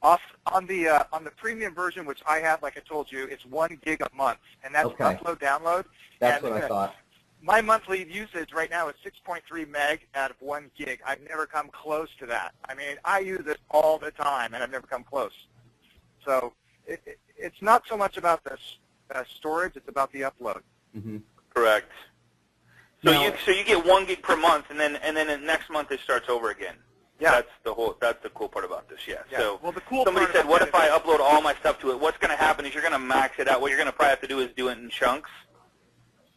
On the premium version, which I have, like I told you, it's 1 gig a month, and that's upload, download. That's what I thought. My monthly usage right now is 6.3 meg out of 1 gig. I've never come close to that. I mean, I use it all the time, and I've never come close. So it's not so much about the storage; it's about the upload. Mm-hmm. Correct. So now, you get 1 gig per month, and then the next month it starts over again. Yeah. That's the cool part about this. Yeah. Yeah. So well, the cool somebody part said, what if I upload all my stuff to it? What's going to happen is you're going to max it out. What you're going to probably have to do is do it in chunks,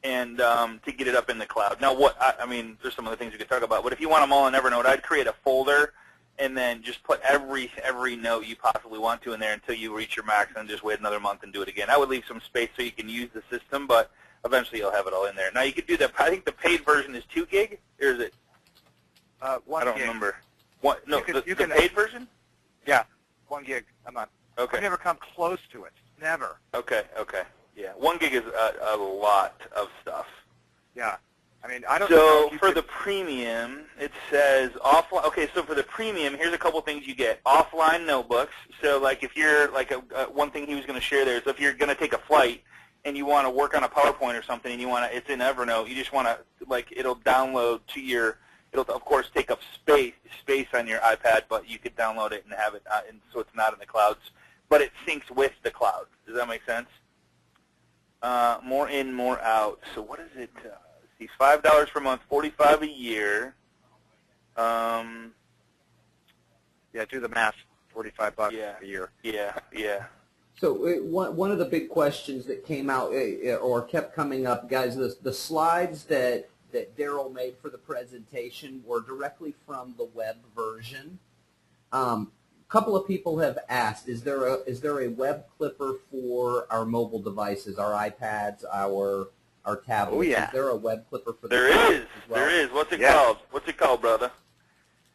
and to get it up in the cloud. Now, I mean, there's some other things we could talk about, but if you want them all in Evernote, I'd create a folder and then just put every note you possibly want to in there until you reach your max, and just wait another month and do it again. I would leave some space so you can use the system, but eventually you'll have it all in there. Now, you could do that. I think the paid version is 2 gig, or is it? 1 I don't gig. remember. What? No, the paid version? Yeah, 1 gig a month. Okay. I've never come close to it. Never. Okay. Yeah, 1 gig is a lot of stuff. Yeah. I mean, I don't so know. So for the premium, it says offline. Okay, so for the premium, here's a couple things you get. Offline notebooks. So like if you're like one thing he was going to share there is if you're going to take a flight and you want to work on a PowerPoint or something and you want to, it's in Evernote. You just want to it'll download to your. It'll of course take up space on your iPad, but you could download it and have it, and so it's not in the clouds. But it syncs with the cloud. Does that make sense? More in, more out. So what is it? See, $5 per month, $45 a year. yeah, do the math. $45 a year. Yeah. So one of the big questions that came out or kept coming up, guys, the slides that Daryl made for the presentation were directly from the web version. A couple of people have asked, is there a web clipper for our mobile devices, our iPads, our tablets? Oh, yeah. Is there a web clipper for There is. well? There is. What's it called? What's it called, brother?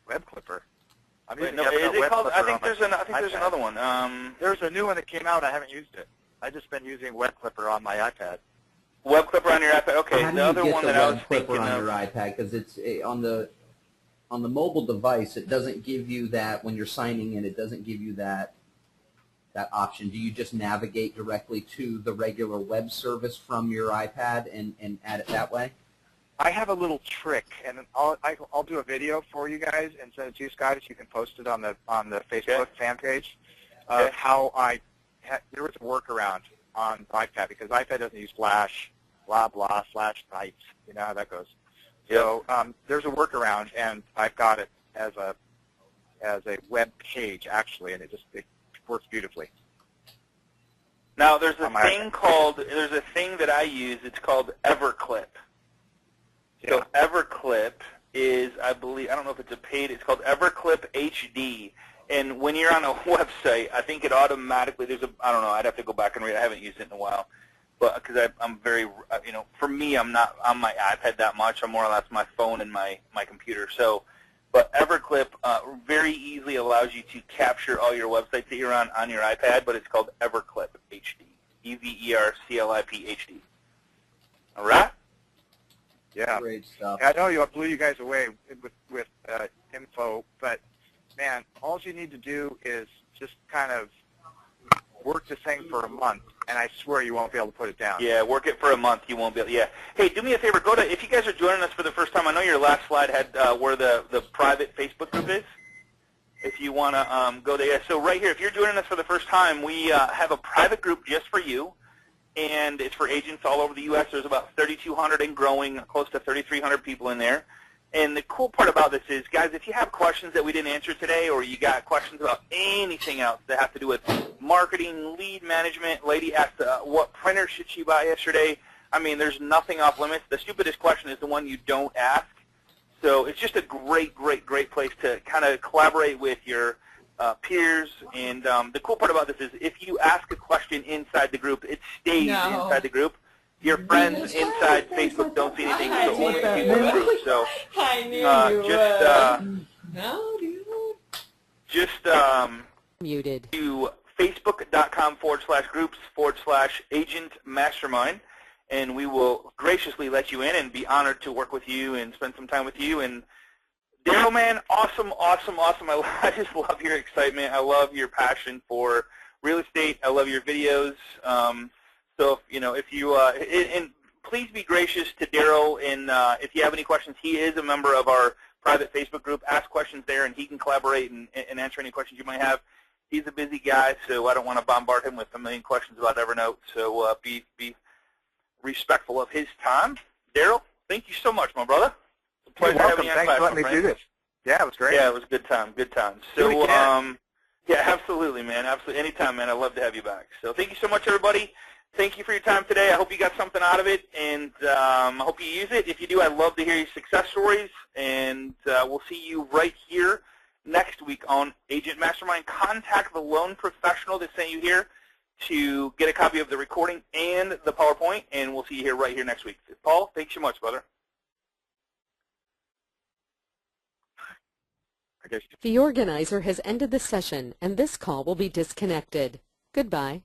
Web clipper. Is it called? I think there's another one. There's a new one that came out. I haven't used it. I've just been using web clipper on my iPad. Web clipper on your iPad. Okay. How do the you other get one the that I web was clipper thinking on of. your iPad? Because it's on the mobile device, it doesn't give you that when you're signing in. It doesn't give you that option. Do you just navigate directly to the regular web service from your iPad and add it that way? I have a little trick, and I'll do a video for you guys and send it to you guys. You can post it on the Facebook fan page. How there was a workaround on iPad because iPad doesn't use Flash, blah blah /types. You know how that goes. Yep. So there's a workaround, and I've got it as a web page actually, and it works beautifully. Now there's a thing that I use. It's called Everclip. So Everclip is, I don't know if it's a paid, it's called Everclip HD. And when you're on a website, I think it automatically, I don't know, I'd have to go back and read. I haven't used it in a while. But because I'm very, for me, I'm not on my iPad that much. I'm more or less my phone and my computer. So, but Everclip very easily allows you to capture all your websites that you're on your iPad, but it's called Everclip HD. Everclip HD. All right? Yeah. Great stuff. I know I blew you guys away with info, but, man, all you need to do is just kind of work this thing for a month, and I swear you won't be able to put it down. Yeah, work it for a month. You won't be able to. Yeah. Hey, do me a favor. If you guys are joining us for the first time, I know your last slide had where the private Facebook group is. If you want to go there. So right here, if you're joining us for the first time, we have a private group just for you. And it's for agents all over the U.S. There's about 3,200 and growing, close to 3,300 people in there. And the cool part about this is, guys, if you have questions that we didn't answer today or you got questions about anything else that have to do with marketing, lead management, lady asked what printer should she buy yesterday, I mean, there's nothing off limits. The stupidest question is the one you don't ask. So it's just a great, great, great place to kind of collaborate with your peers, and the cool part about this is if you ask a question inside the group, it stays inside the group. Your friends inside Facebook don't see anything, so only the people in the group. So just muted. to facebook.com/groups/agent mastermind, and we will graciously let you in and be honored to work with you and spend some time with you. And Daryl, man, awesome, awesome, awesome. I just love your excitement. I love your passion for real estate. I love your videos. So, if you and please be gracious to Daryl, and if you have any questions, he is a member of our private Facebook group. Ask questions there, and he can collaborate and answer any questions you might have. He's a busy guy, so I don't want to bombard him with a million questions about Evernote. So be respectful of his time. Daryl, thank you so much, my brother. It's a pleasure having you on class. Thanks for letting me do this. Yeah, it was great. Yeah, it was a good time. Good time. So, yeah, absolutely, man. Absolutely. Anytime, man. I'd love to have you back. So thank you so much, everybody. Thank you for your time today. I hope you got something out of it, and I hope you use it. If you do, I'd love to hear your success stories, and we'll see you right here next week on Agent Mastermind. Contact the loan professional that sent you here to get a copy of the recording and the PowerPoint, and we'll see you here right here next week. Paul, thanks so much, brother. The organizer has ended the session, and this call will be disconnected. Goodbye.